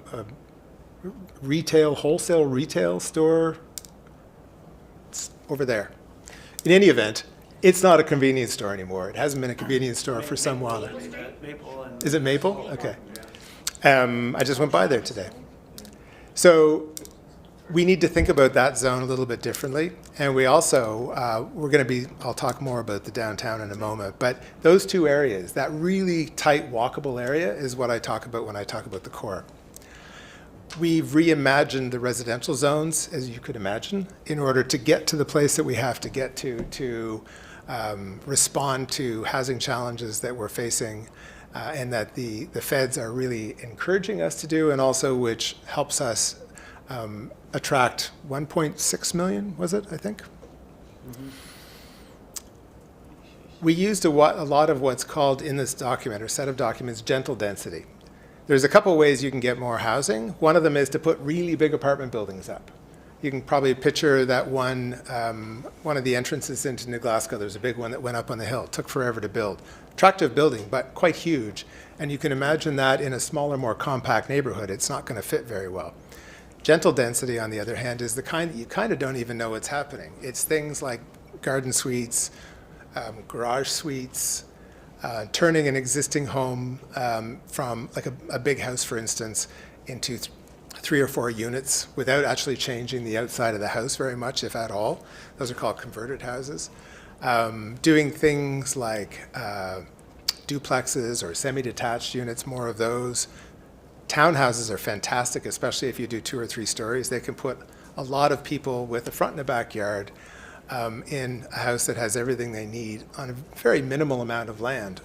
wholesale retail store. It's over there. In any event, it's not a convenience store anymore. It hasn't been a convenience store for some while. Is it Maple? Okay. I just went by there today. So we need to think about that zone a little bit differently. And we also, I'll talk more about the downtown in a moment, but those two areas, that really tight walkable area is what I talk about when I talk about the core. We've reimagined the residential zones, as you could imagine, in order to get to the place that we have to get to respond to housing challenges that we're facing, and that the feds are really encouraging us to do, and also which helps us attract 1.6 million, was it, I think? Mm-hmm. We used a lot of what's called in this document, or set of documents, gentle density. There's a couple ways you can get more housing. One of them is to put really big apartment buildings up. You can probably picture that one of the entrances into New Glasgow. There's a big one that went up on the hill. It took forever to build. Attractive building, but quite huge. And you can imagine that in a smaller, more compact neighborhood, it's not going to fit very well. Gentle density, on the other hand, is the kind that you kind of don't even know what's happening. It's things like garden suites, garage suites, turning an existing home from like a big house, for instance, into 3 or 4 units without actually changing the outside of the house very much, if at all. Those are called converted houses. Doing things like duplexes or semi-detached units, more of those. Townhouses are fantastic, especially if you do 2 or 3 stories. They can put a lot of people with a front and a backyard in a house that has everything they need on a very minimal amount of land.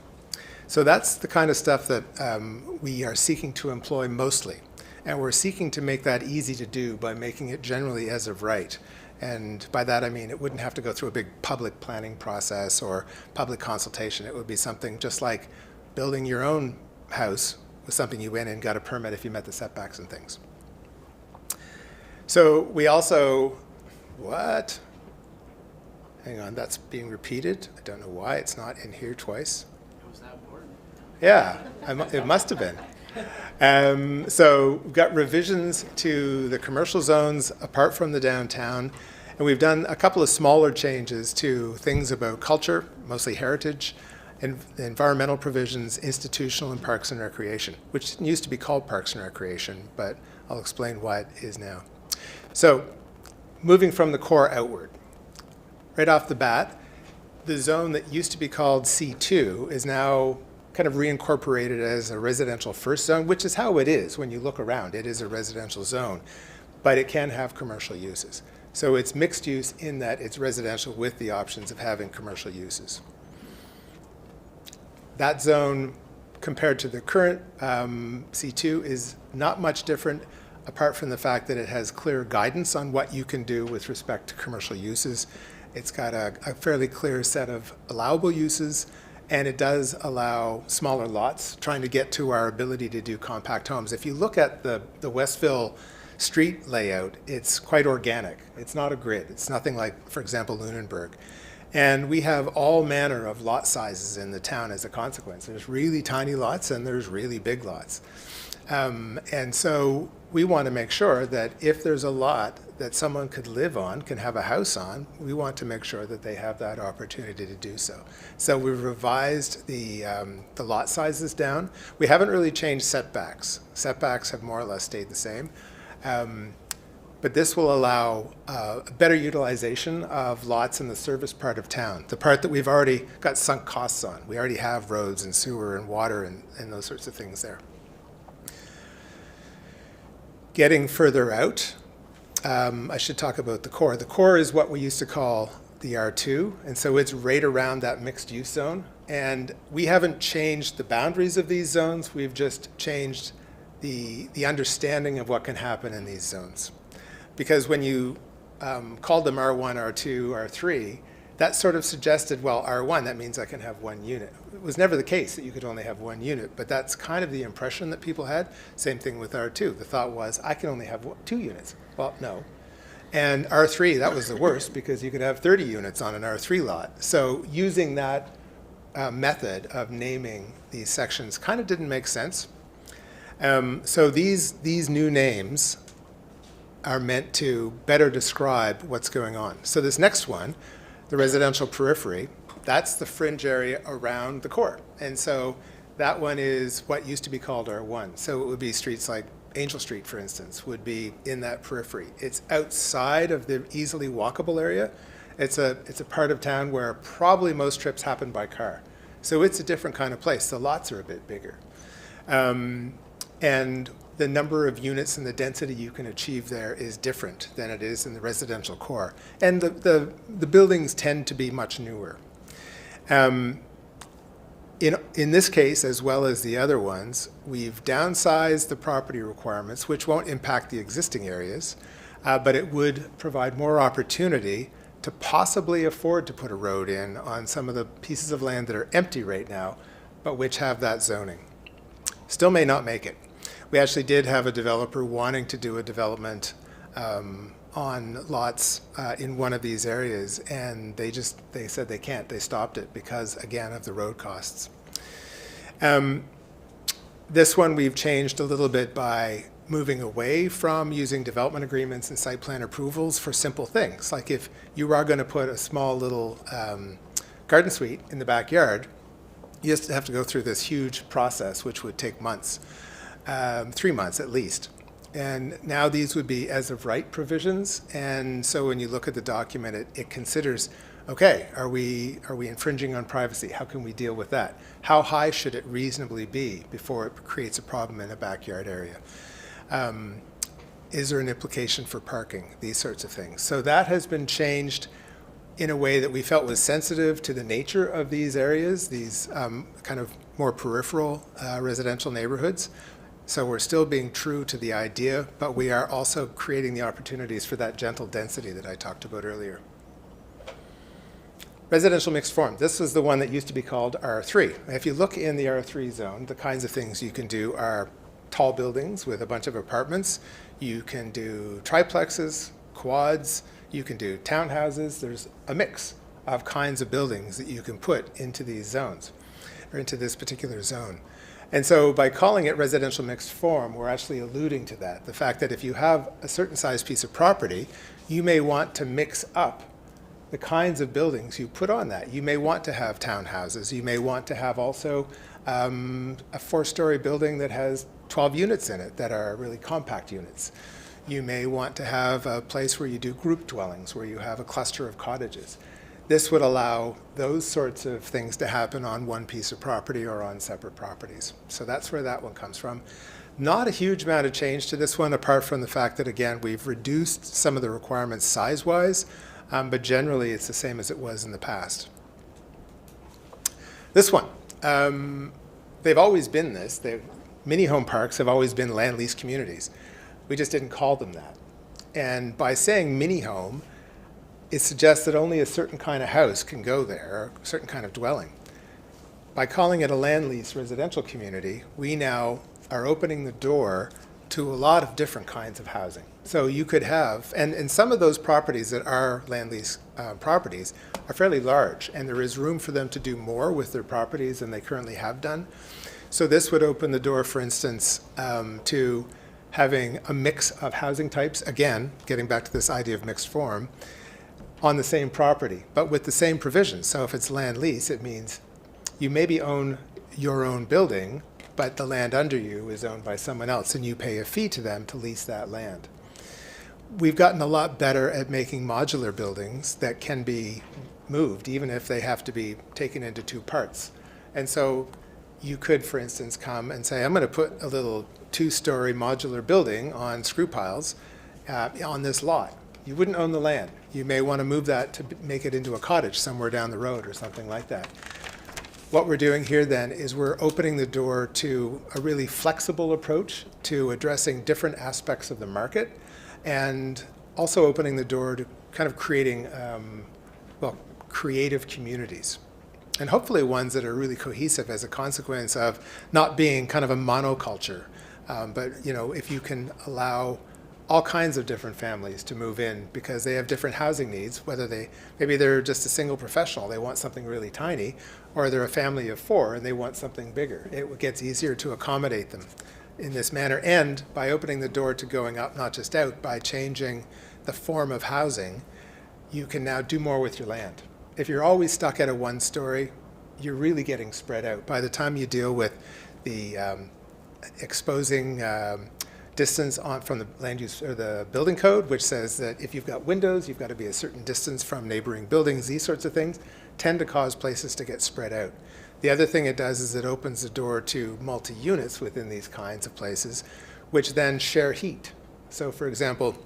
So that's the kind of stuff that we are seeking to employ mostly. And we're seeking to make that easy to do by making it generally as of right. And by that I mean it wouldn't have to go through a big public planning process or public consultation. It would be something just like building your own house with something you went and got a permit if you met the setbacks and things. So we also, what? Hang on, that's being repeated. I don't know why it's not in here twice. It was that important. Yeah, it must have been. So we've got revisions to the commercial zones apart from the downtown, and we've done a couple of smaller changes to things about culture, mostly heritage, and environmental provisions, institutional, and parks and recreation, which used to be called parks and recreation, but I'll explain why it is now. So moving from the core outward, right off the bat, the zone that used to be called C2 is now kind of reincorporated as a residential first zone, which is how it is when you look around. It is a residential zone, but it can have commercial uses. So it's mixed use in that it's residential with the options of having commercial uses. That zone, compared to the current C2, is not much different, apart from the fact that it has clear guidance on what you can do with respect to commercial uses. It's got a fairly clear set of allowable uses, and it does allow smaller lots, trying to get to our ability to do compact homes. If you look at the Westville street layout, it's quite organic. It's not a grid. It's nothing like, for example, Lunenburg. And we have all manner of lot sizes in the town as a consequence. There's really tiny lots and there's really big lots. And so we want to make sure that if there's a lot that someone could live on, can have a house on, we want to make sure that they have that opportunity to do so. So we've revised the lot sizes down. We haven't really changed setbacks. Setbacks have more or less stayed the same. But this will allow a better utilization of lots in the service part of town, the part that we've already got sunk costs on. We already have roads and sewer and water and those sorts of things there. Getting further out, I should talk about the core. The core is what we used to call the R2, and so it's right around that mixed use zone. And we haven't changed the boundaries of these zones, we've just changed the understanding of what can happen in these zones. Because when you called them R1, R2, R3, that sort of suggested, well, R1, that means I can have one unit. It was never the case that you could only have one unit, but that's kind of the impression that people had. Same thing with R2. The thought was, I can only have 2 units. Well, no. And R3, that was the worst because you could have 30 units on an R3 lot. So using that method of naming these sections kind of didn't make sense. So these new names are meant to better describe what's going on. So this next one, the residential periphery, that's the fringe area around the core. And so that one is what used to be called R1. So it would be streets like Angel Street, for instance, would be in that periphery. It's outside of the easily walkable area. It's a part of town where probably most trips happen by car. So it's a different kind of place. The lots are a bit bigger. And the number of units and the density you can achieve there is different than it is in the residential core. And the buildings tend to be much newer. In this case, as well as the other ones, we've downsized the property requirements, which won't impact the existing areas, but it would provide more opportunity to possibly afford to put a road in on some of the pieces of land that are empty right now, but which have that zoning. Still may not make it. We actually did have a developer wanting to do a development on lots in one of these areas, and they said they can't. They stopped it because, again, of the road costs. This one we've changed a little bit by moving away from using development agreements and site plan approvals for simple things. Like if you are going to put a small little garden suite in the backyard, you just have to go through this huge process, which would take months, 3 months at least. And now these would be as of right provisions. And so when you look at the document, it considers, okay, are we infringing on privacy? How can we deal with that? How high should it reasonably be before it creates a problem in a backyard area? Is there an implication for parking? These sorts of things. So that has been changed in a way that we felt was sensitive to the nature of these areas, these kind of more peripheral residential neighborhoods. So we're still being true to the idea, but we are also creating the opportunities for that gentle density that I talked about earlier. Residential mixed form. This was the one that used to be called R3. If you look in the R3 zone, the kinds of things you can do are tall buildings with a bunch of apartments. You can do triplexes, quads, you can do townhouses. There's a mix of kinds of buildings that you can put into these zones, or into this particular zone. And so by calling it residential mixed form, we're actually alluding to that. The fact that if you have a certain size piece of property, you may want to mix up the kinds of buildings you put on that. You may want to have townhouses. You may want to have also a 4-story building that has 12 units in it that are really compact units. You may want to have a place where you do group dwellings, where you have a cluster of cottages. This would allow those sorts of things to happen on one piece of property or on separate properties. So that's where that one comes from. Not a huge amount of change to this one, apart from the fact that, again, we've reduced some of the requirements size-wise, but generally it's the same as it was in the past. This one, they've always been this. Mini home parks have always been land lease communities. We just didn't call them that. And by saying mini home, it suggests that only a certain kind of house can go there, or a certain kind of dwelling. By calling it a land lease residential community, we now are opening the door to a lot of different kinds of housing. So you could have, and some of those properties that are land lease properties are fairly large, and there is room for them to do more with their properties than they currently have done. So this would open the door, for instance, to having a mix of housing types, again, getting back to this idea of mixed form, on the same property, but with the same provisions. So if it's land lease, it means you maybe own your own building, but the land under you is owned by someone else, and you pay a fee to them to lease that land. We've gotten a lot better at making modular buildings that can be moved, even if they have to be taken into 2 parts. And so you could, for instance, come and say, I'm going to put a little 2-story modular building on screw piles on this lot. You wouldn't own the land. You may want to move that to make it into a cottage somewhere down the road or something like that. What we're doing here then is we're opening the door to a really flexible approach to addressing different aspects of the market, and also opening the door to kind of creating, creative communities. And hopefully ones that are really cohesive as a consequence of not being kind of a monoculture. But if you can allow all kinds of different families to move in because they have different housing needs, whether maybe they're just a single professional, they want something really tiny, or they're a family of 4 and they want something bigger. It gets easier to accommodate them in this manner, and by opening the door to going up, not just out, by changing the form of housing, you can now do more with your land. If you're always stuck at a 1-story, you're really getting spread out. By the time you deal with the exposing distance from the land use or the building code, which says that if you've got windows, you've got to be a certain distance from neighboring buildings, these sorts of things tend to cause places to get spread out. The other thing it does is it opens the door to multi-units within these kinds of places, which then share heat. So for example,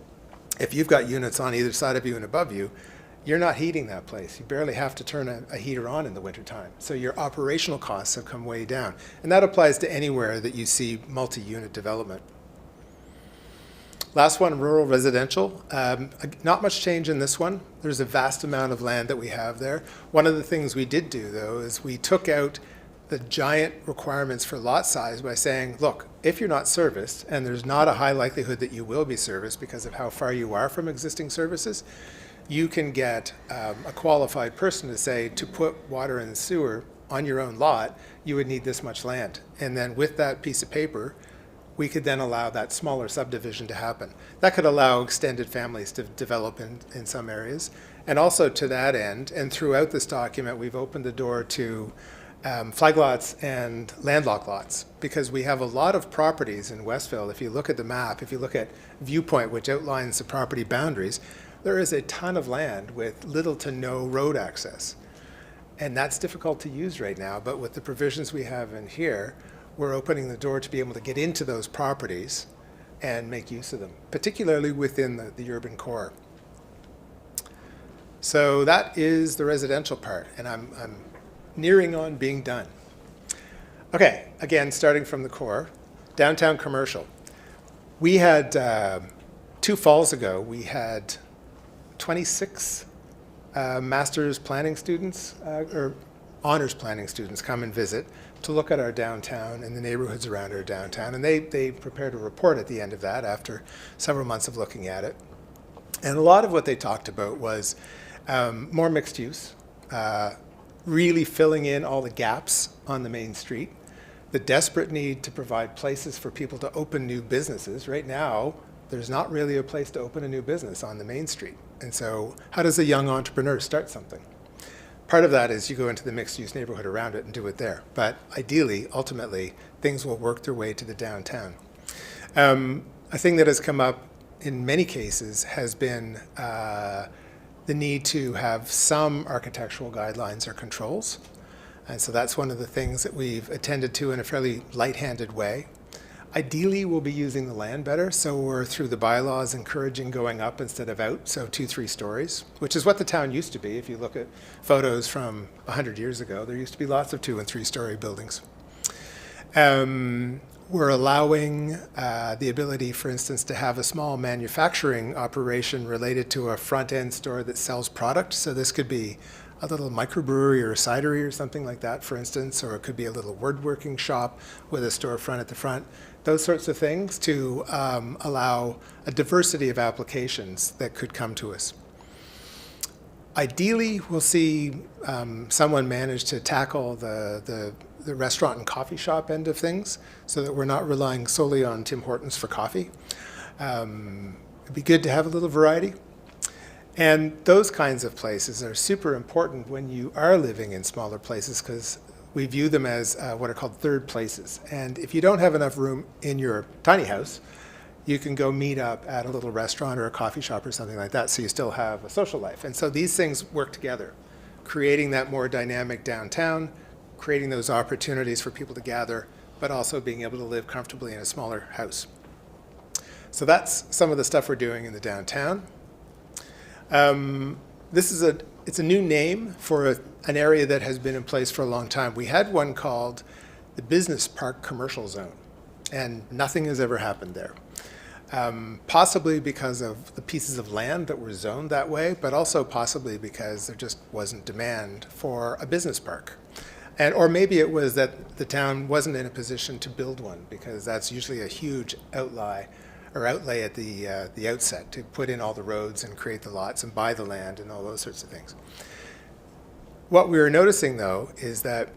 if you've got units on either side of you and above you, you're not heating that place. You barely have to turn a heater on in the wintertime. So your operational costs have come way down. And that applies to anywhere that you see multi-unit development. Last one, rural residential. Not much change in this one. There's a vast amount of land that we have there. One of the things we did do, though, is we took out the giant requirements for lot size by saying, look, if you're not serviced, and there's not a high likelihood that you will be serviced because of how far you are from existing services, you can get a qualified person to say, to put water and sewer on your own lot, you would need this much land. And then with that piece of paper, we could then allow that smaller subdivision to happen. That could allow extended families to develop in some areas. And also to that end, and throughout this document, we've opened the door to flag lots and landlocked lots, because we have a lot of properties in Westville. If you look at the map, if you look at Viewpoint, which outlines the property boundaries, there is a ton of land with little to no road access. And that's difficult to use right now, but with the provisions we have in here, we're opening the door to be able to get into those properties and make use of them, particularly within the urban core. So that is the residential part, and I'm nearing on being done. Okay, again, starting from the core, downtown commercial. We had, 2 falls ago, we had 26 master's planning students, or honors planning students come and visit to look at our downtown and the neighborhoods around our downtown. And they prepared a report at the end of that after several months of looking at it. And a lot of what they talked about was more mixed use, really filling in all the gaps on the main street, the desperate need to provide places for people to open new businesses. Right now, there's not really a place to open a new business on the main street. And so how does a young entrepreneur start something? Part of that is you go into the mixed-use neighborhood around it and do it there. But ideally, ultimately, things will work their way to the downtown. A thing that has come up in many cases has been the need to have some architectural guidelines or controls. And so that's one of the things that we've attended to in a fairly light-handed way. Ideally, we'll be using the land better, so we're through the bylaws encouraging going up instead of out, so 2-3 stories, which is what the town used to be. If you look at photos from 100 years ago, there used to be lots of 2- and 3-story buildings. We're allowing the ability, for instance, to have a small manufacturing operation related to a front-end store that sells product. So this could be a little microbrewery or a cidery or something like that, for instance, or it could be a little woodworking shop with a storefront at the front. Those sorts of things to allow a diversity of applications that could come to us. Ideally, we'll see someone manage to tackle the restaurant and coffee shop end of things so that we're not relying solely on Tim Hortons for coffee. It'd be good to have a little variety. And those kinds of places are super important when you are living in smaller places because we view them as what are called third places. And if you don't have enough room in your tiny house, you can go meet up at a little restaurant or a coffee shop or something like that so you still have a social life. And so these things work together, creating that more dynamic downtown, creating those opportunities for people to gather, but also being able to live comfortably in a smaller house. So that's some of the stuff we're doing in the downtown. It's a new name for an area that has been in place for a long time. We had one called the Business Park Commercial Zone, and nothing has ever happened there. Possibly because of the pieces of land that were zoned that way, but also possibly because there just wasn't demand for a business park. Or maybe it was that the town wasn't in a position to build one, because that's usually a huge outlay or outlay at the outset to put in all the roads and create the lots and buy the land and all those sorts of things. What we were noticing, though, is that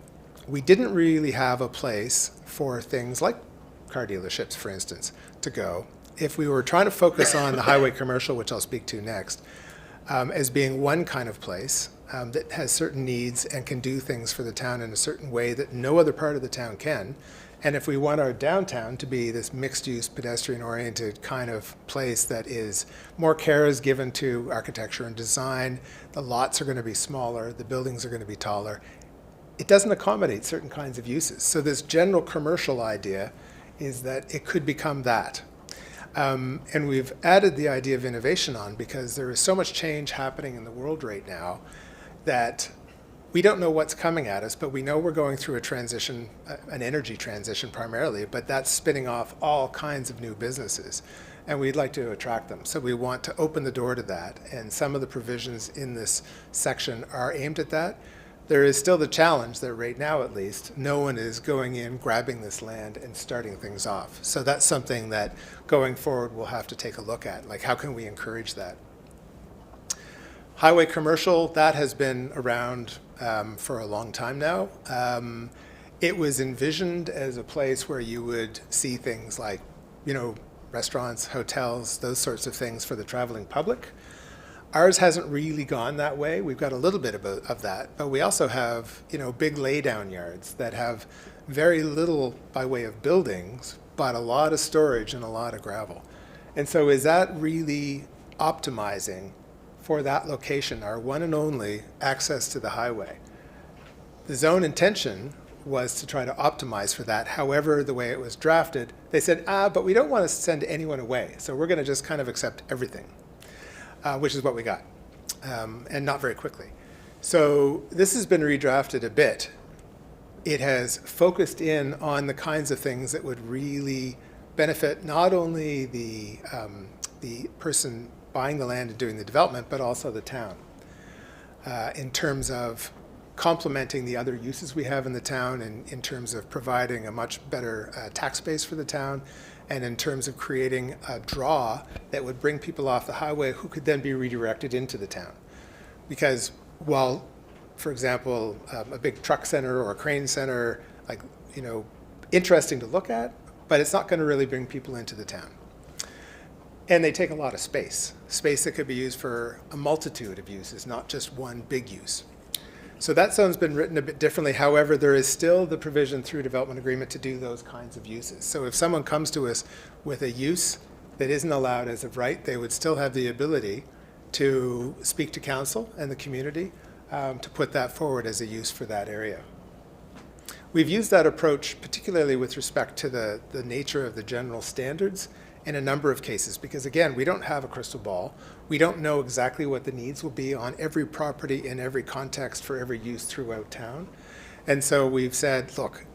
we didn't really have a place for things like car dealerships, for instance, to go. If we were trying to focus on the highway commercial, which I'll speak to next, as being one kind of place that has certain needs and can do things for the town in a certain way that no other part of the town can, and if we want our downtown to be this mixed-use, pedestrian-oriented kind of place that is more care is given to architecture and design, the lots are going to be smaller, the buildings are going to be taller, it doesn't accommodate certain kinds of uses. So this general commercial idea is that it could become that. And we've added the idea of innovation on because there is so much change happening in the world right now that we don't know what's coming at us, but we know we're going through a transition, an energy transition primarily, but that's spinning off all kinds of new businesses. And we'd like to attract them. So we want to open the door to that. And some of the provisions in this section are aimed at that. There is still the challenge that right now, at least, no one is going in, grabbing this land and starting things off. So that's something that going forward we'll have to take a look at. Like, how can we encourage that? Highway commercial, that has been around for a long time now. It was envisioned as a place where you would see things like, restaurants, hotels, those sorts of things for the traveling public. Ours hasn't really gone that way. We've got a little bit of that, but we also have, big laydown yards that have very little by way of buildings, but a lot of storage and a lot of gravel. And so is that really optimizing for that location, our one and only access to the highway? The zone intention was to try to optimize for that. However, the way it was drafted, they said, but we don't want to send anyone away, so we're going to just kind of accept everything. Which is what we got, and not very quickly. So this has been redrafted a bit. It has focused in on the kinds of things that would really benefit not only the person buying the land and doing the development, but also the town, in terms of complementing the other uses we have in the town, and in terms of providing a much better tax base for the town, and in terms of creating a draw that would bring people off the highway who could then be redirected into the town. Because while, for example, a big truck center or a crane center, interesting to look at, but it's not going to really bring people into the town. And they take a lot of space that could be used for a multitude of uses, not just one big use. So that zone's been written a bit differently. However, there is still the provision through development agreement to do those kinds of uses. So if someone comes to us with a use that isn't allowed as of right, they would still have the ability to speak to council and the community to put that forward as a use for that area. We've used that approach particularly with respect to the nature of the general standards in a number of cases, because again, we don't have a crystal ball. We don't know exactly what the needs will be on every property in every context for every use throughout town. And so we've said, look,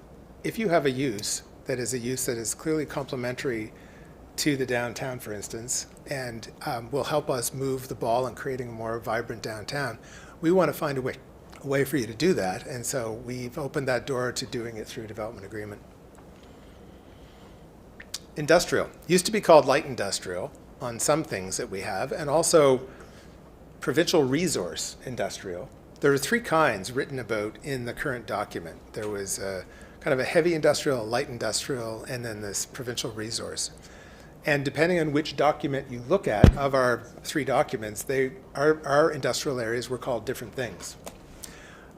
if you have a use that is clearly complementary to the downtown, for instance, and will help us move the ball in creating a more vibrant downtown, we want to find a way for you to do that. And so we've opened that door to doing it through development agreement. Industrial. Used to be called light industrial on some things that we have, and also provincial resource industrial. There are three kinds written about in the current document. There was kind of a heavy industrial, a light industrial, and then this provincial resource. And depending on which document you look at, of our three documents, our industrial areas were called different things.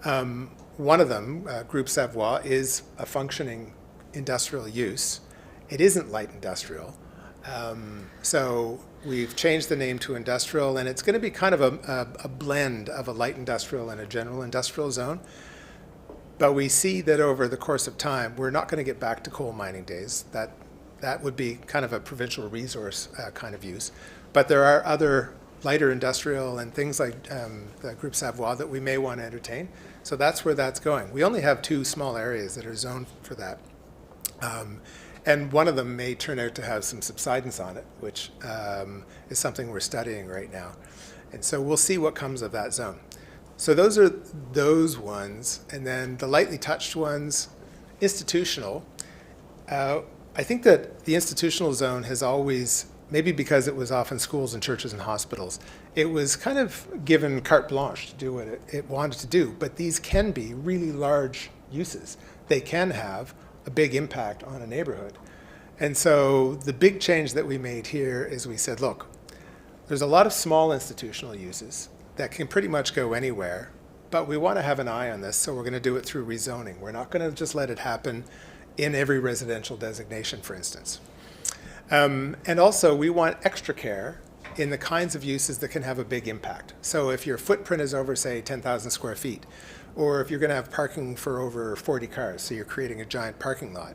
One of them, Groupe Savoie, is a functioning industrial use. It isn't light industrial. So we've changed the name to industrial, and it's going to be kind of a blend of a light industrial and a general industrial zone. But we see that over the course of time, we're not going to get back to coal mining days. That would be kind of a provincial resource kind of use. But there are other lighter industrial and things like the Groupe Savoie that we may want to entertain. So that's where that's going. We only have two small areas that are zoned for that. And one of them may turn out to have some subsidence on it, which is something we're studying right now. And so we'll see what comes of that zone. So those are those ones. And then the lightly touched ones, institutional. I I think that the institutional zone has always, maybe because it was often schools and churches and hospitals, it was kind of given carte blanche to do what it wanted to do. But these can be really large uses. They can have a big impact on a neighborhood. And so the big change that we made here is we said, look, there's a lot of small institutional uses that can pretty much go anywhere, but we want to have an eye on this, so we're going to do it through rezoning. We're not going to just let it happen in every residential designation, for instance. And also, we want extra care in the kinds of uses that can have a big impact. So if your footprint is over, say, 10,000 square feet, or if you're going to have parking for over 40 cars, so you're creating a giant parking lot,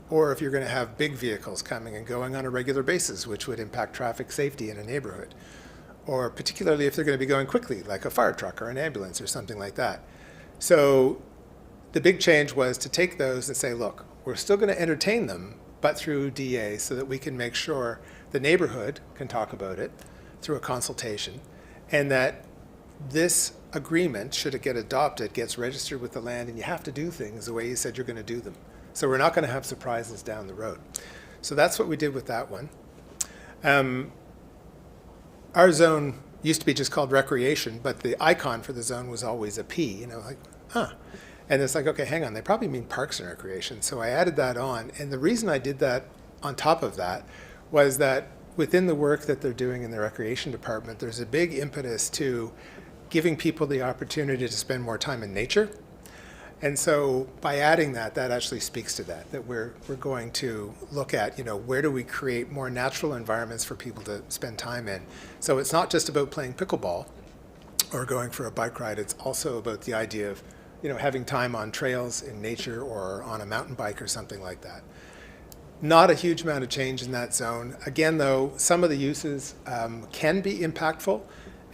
or if you're going to have big vehicles coming and going on a regular basis, which would impact traffic safety in a neighborhood, or particularly if they're going to be going quickly, like a fire truck or an ambulance or something like that. So the big change was to take those and say, look, we're still going to entertain them, but through DA, so that we can make sure the neighborhood can talk about it through a consultation, and that this agreement, should it get adopted, gets registered with the land, and you have to do things the way you said you're going to do them. So we're not going to have surprises down the road. So that's what we did with that one. Our zone used to be just called recreation, but the icon for the zone was always a P, you know, like, huh. And it's like, okay, hang on, they probably mean parks and recreation. So I added that on. And the reason I did that on top of that was that within the work that they're doing in the recreation department, there's a big impetus to giving people the opportunity to spend more time in nature. And so by adding that, that actually speaks to that we're going to look at, you know, where do we create more natural environments for people to spend time in. So it's not just about playing pickleball or going for a bike ride. It's also about the idea of, you know, having time on trails in nature or on a mountain bike or something like that. Not a huge amount of change in that zone. Again, though, some of the uses can be impactful,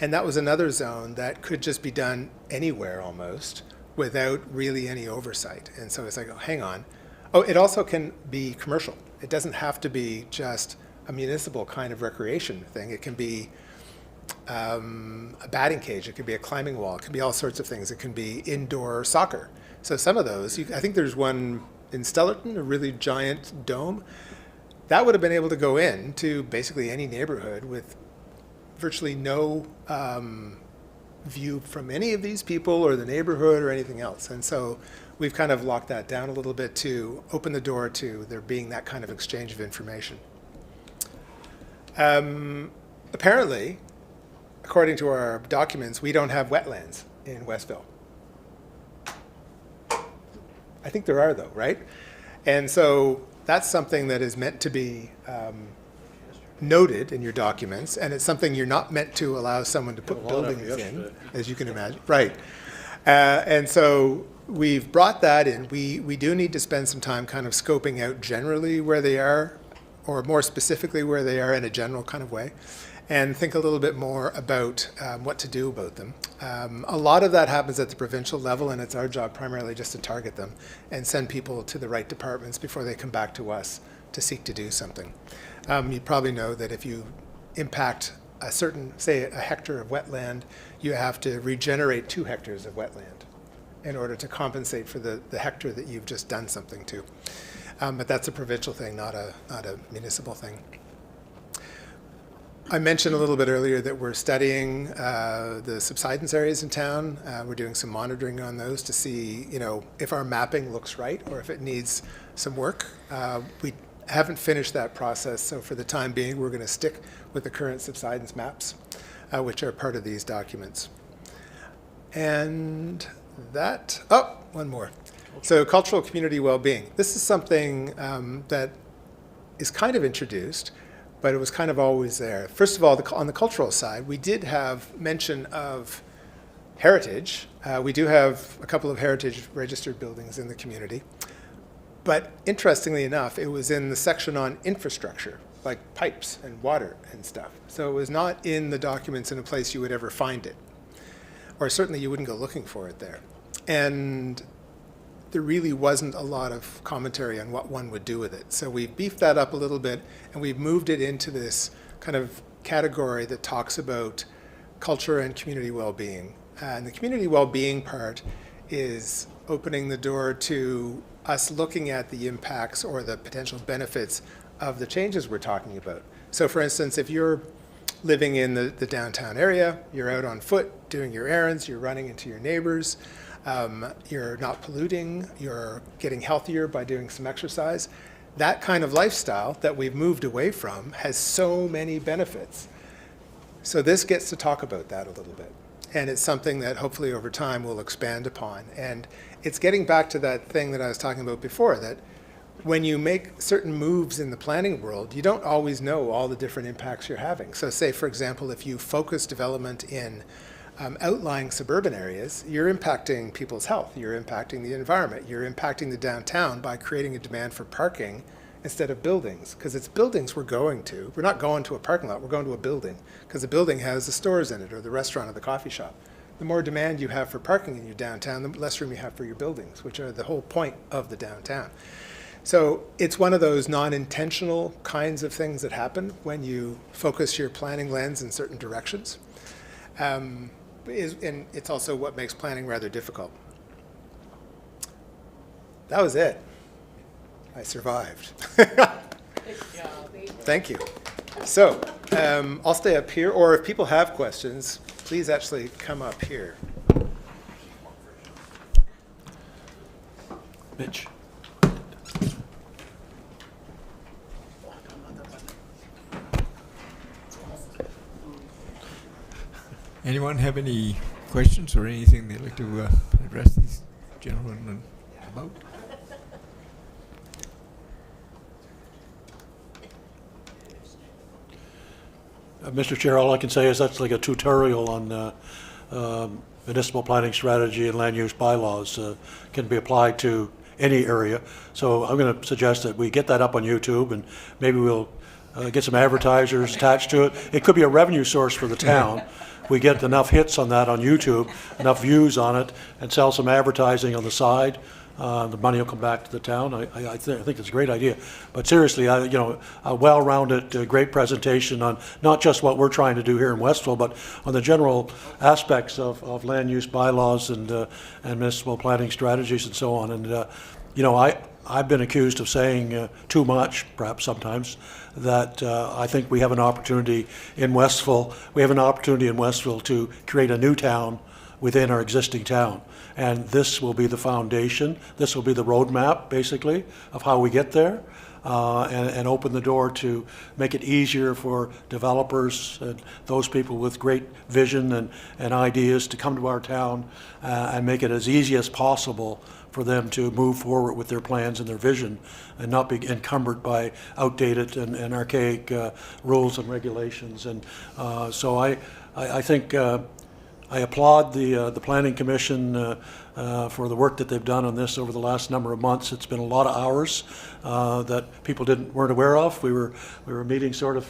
and that was another zone that could just be done anywhere almost, without really any oversight. And so it's like, oh, hang on. Oh, it also can be commercial. It doesn't have to be just a municipal kind of recreation thing. It can be a batting cage. It could be a climbing wall. It could be all sorts of things. It can be indoor soccer. So some of those, I think there's one in Stellarton, a really giant dome. That would have been able to go in to basically any neighborhood with virtually no view from any of these people or the neighborhood or anything else. And so we've kind of locked that down a little bit to open the door to there being that kind of exchange of information. Apparently, according to our documents, we don't have wetlands in Westville. I think there are, though, right? And so that's something that is meant to be noted in your documents, and it's something you're not meant to allow someone to put buildings in, as you can imagine. Right. And so we've brought that in. We do need to spend some time kind of scoping out generally where they are, or more specifically where they are in a general kind of way, and think a little bit more about what to do about them. A lot of that happens at the provincial level, and it's our job primarily just to target them and send people to the right departments before they come back to us to seek to do something. You probably know that if you impact a certain, say, a hectare of wetland, you have to regenerate 2 hectares of wetland in order to compensate for the hectare that you've just done something to. But that's a provincial thing, not a municipal thing. I mentioned a little bit earlier that we're studying the subsidence areas in town. We're doing some monitoring on those to see, you know, if our mapping looks right or if it needs some work. We haven't finished that process, so for the time being, we're going to stick with the current subsidence maps, which are part of these documents. And that, oh, one more. So cultural community well-being. This is something that is kind of introduced, but it was kind of always there. First of all, on the cultural side, we did have mention of heritage. We do have a couple of heritage registered buildings in the community. But interestingly enough, it was in the section on infrastructure, like pipes and water and stuff. So it was not in the documents in a place you would ever find it. Or certainly you wouldn't go looking for it there. And there really wasn't a lot of commentary on what one would do with it. So we've beefed that up a little bit, and we've moved it into this kind of category that talks about culture and community well-being. And the community well-being part is opening the door to us looking at the impacts or the potential benefits of the changes we're talking about. So for instance, if you're living in the downtown area, you're out on foot doing your errands, you're running into your neighbors, you're not polluting, you're getting healthier by doing some exercise. That kind of lifestyle that we've moved away from has so many benefits. So this gets to talk about that a little bit. And it's something that hopefully over time we'll expand upon. And it's getting back to that thing that I was talking about before, that when you make certain moves in the planning world, you don't always know all the different impacts you're having. So say, for example, if you focus development in outlying suburban areas, you're impacting people's health, you're impacting the environment, you're impacting the downtown by creating a demand for parking instead of buildings, because it's buildings we're going to. We're not going to a parking lot, we're going to a building, because the building has the stores in it, or the restaurant or the coffee shop. The more demand you have for parking in your downtown, the less room you have for your buildings, which are the whole point of the downtown. So it's one of those non-intentional kinds of things that happen when you focus your planning lens in certain directions. And it's also what makes planning rather difficult. That was it. I survived. Thank you. So I'll stay up here, or if people have questions, please actually come up here. Mitch? Anyone have any questions or anything they'd like to address these gentlemen about? Mr. Chair, all I can say is that's like a tutorial on municipal planning strategy and land use bylaws. Can be applied to any area. So I'm going to suggest that we get that up on YouTube, and maybe we'll get some advertisers attached to it. It could be a revenue source for the town. We get enough hits on that on YouTube, enough views on it, and sell some advertising on the side. The money will come back to the town. I think it's a great idea. But seriously, a well-rounded, great presentation on not just what we're trying to do here in Westville, but on the general aspects of land use bylaws and municipal planning strategies and so on. And I've been accused of saying too much, perhaps sometimes, that I think we have an opportunity in Westville. We have an opportunity in Westville to create a new town within our existing town. And this will be the foundation. This will be the roadmap, basically, of how we get there, and open the door to make it easier for developers and those people with great vision and ideas to come to our town and make it as easy as possible for them to move forward with their plans and their vision and not be encumbered by outdated and archaic rules and regulations. And so I think I applaud the Planning Commission for the work that they've done on this over the last number of months. It's been a lot of hours that people weren't aware of. We were meeting sort of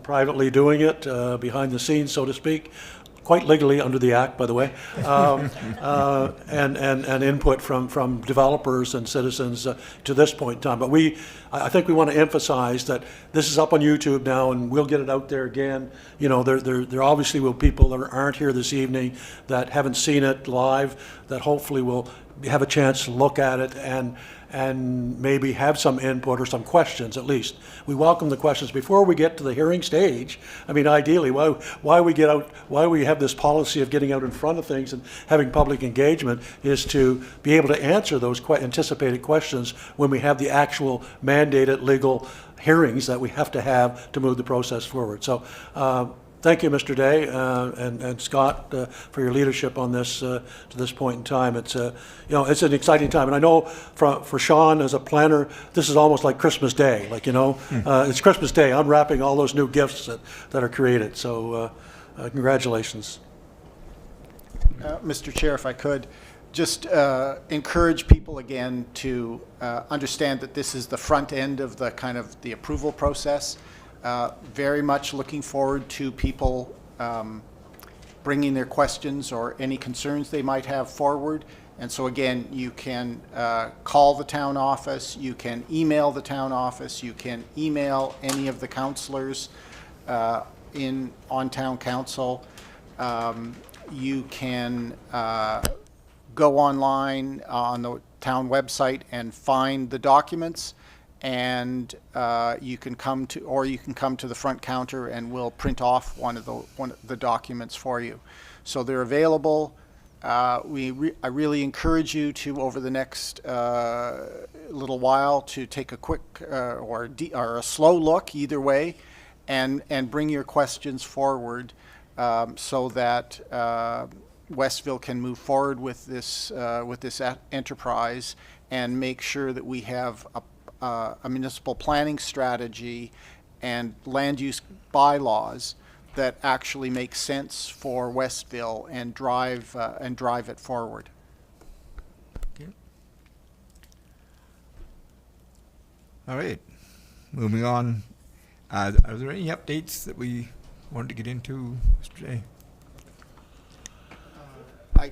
privately doing it behind the scenes, so to speak. Quite legally under the Act, by the way, and input from developers and citizens to this point in time. But I think we want to emphasize that this is up on YouTube now, and we'll get it out there again. There obviously will be people that aren't here this evening that haven't seen it live, that hopefully will have a chance to look at it and maybe have some input or some questions at least. We welcome the questions before we get to the hearing stage. I mean, ideally, why we have this policy of getting out in front of things and having public engagement is to be able to answer those anticipated questions when we have the actual mandated legal hearings that we have to move the process forward. So thank you, Mr. Day and Scott, for your leadership on this to this point in time. It's it's an exciting time, and I know for Sean as a planner, this is almost like Christmas Day. It's Christmas Day, unwrapping all those new gifts that are created. So congratulations. Mr. Chair, if I could, just encourage people again to understand that this is the front end of the approval process. Very much looking forward to people bringing their questions or any concerns they might have forward. And so again, you can call the town office, you can email the town office, you can email any of the councillors on town council. You can go online on the town website and find the documents, and you can come to the front counter and we'll print off one of the documents for you. So they're available. I really encourage you to, over the next little while, to take a quick or a slow look either way, and bring your questions forward, so that Westville can move forward with this enterprise and make sure that we have a municipal planning strategy and land use bylaws that actually make sense for Westville and drive it forward. Okay. All right, moving on. Are there any updates that we wanted to get into, Mr. Jay?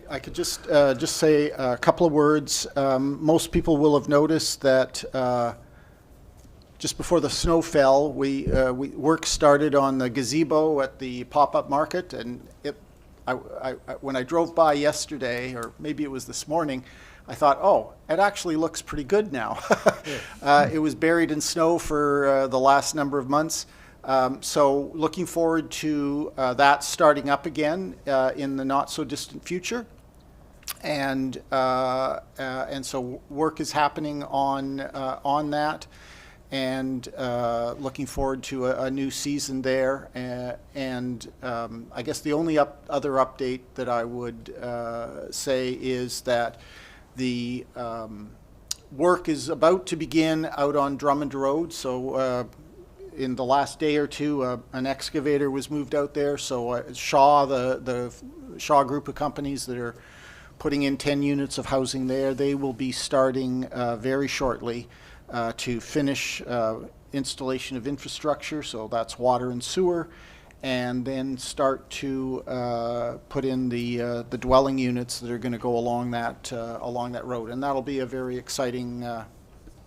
I could just say a couple of words. Most people will have noticed that just before the snow fell, work started on the gazebo at the pop-up market, and when I drove by yesterday, or maybe it was this morning, I thought, oh, it actually looks pretty good now. It was buried in snow for the last number of months. So looking forward to that starting up again in the not so distant future, and so work is happening on that, and looking forward to a new season there. And I guess the only other update that I would say is that the work is about to begin out on Drummond Road. So in the last day or two, an excavator was moved out there. So Shaw, the Shaw group of companies that are putting in 10 units of housing there, they will be starting very shortly to finish installation of infrastructure. So that's water and sewer, and then start to put in the dwelling units that are going to go along that road. And that'll be a very exciting,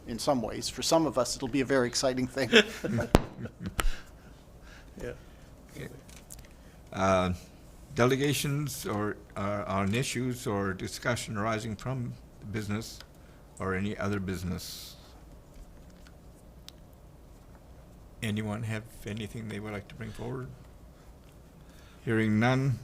in some ways, for some of us, it'll be a very exciting thing. Yeah. Delegations or on issues or discussion arising from the business or any other business. Anyone have anything they would like to bring forward? Hearing none.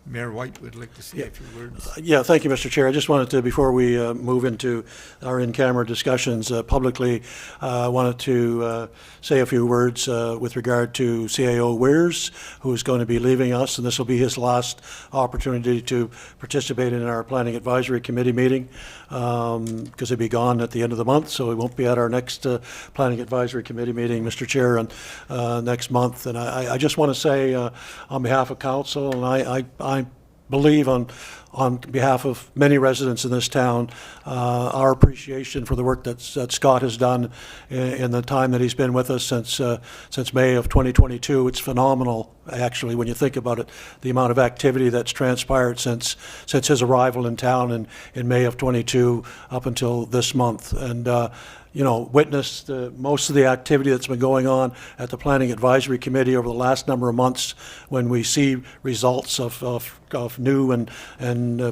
Mayor White would like to say a few words. Yeah, thank you, Mr. Chair. I just wanted to, before we move into our in-camera discussions publicly, wanted to say a few words with regard to CAO Weirs, who is going to be leaving us, and this will be his last opportunity to participate in our Planning Advisory Committee meeting, because he'll be gone at the end of the month, so he won't be at our next Planning Advisory Committee meeting, Mr. Chair, and next month. And I just want to say on behalf of council, and I believe on behalf of many residents in this town, our appreciation for the work that Scott has done in the time that he's been with us since May of 2022. It's phenomenal, actually, when you think about it, the amount of activity that's transpired since his arrival in town in May of 22 up until this month. And witnessed most of the activity that's been going on at the Planning Advisory Committee over the last number of months, when we see results of new and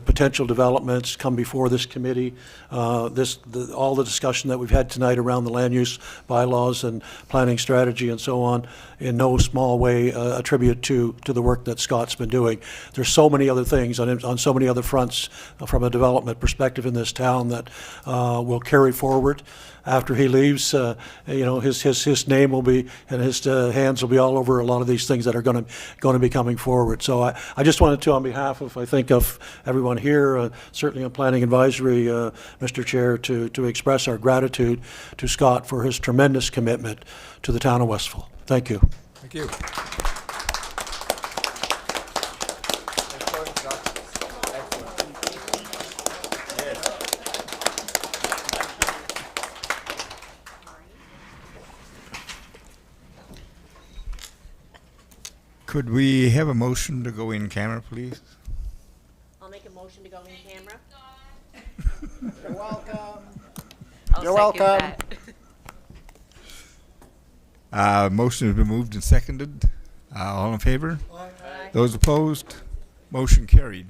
potential developments come before this committee. All the discussion that we've had tonight around the land use bylaws and planning strategy and so on, in no small way a tribute to the work that Scott's been doing. There's so many other things on so many other fronts from a development perspective in this town that will carry forward. After he leaves, his name will be, and his hands will be all over a lot of these things that are going to be coming forward. So I just wanted to, on behalf of, I think, of everyone here, certainly on Planning Advisory, Mr. Chair, to express our gratitude to Scott for his tremendous commitment to the town of Westville. Thank you. Thank you. Could we have a motion to go in camera, please? I'll make a motion to go in camera. You're welcome. I'll You're second welcome. that. Motion has been moved and seconded. All in favor? Aye. Those opposed? Motion carried.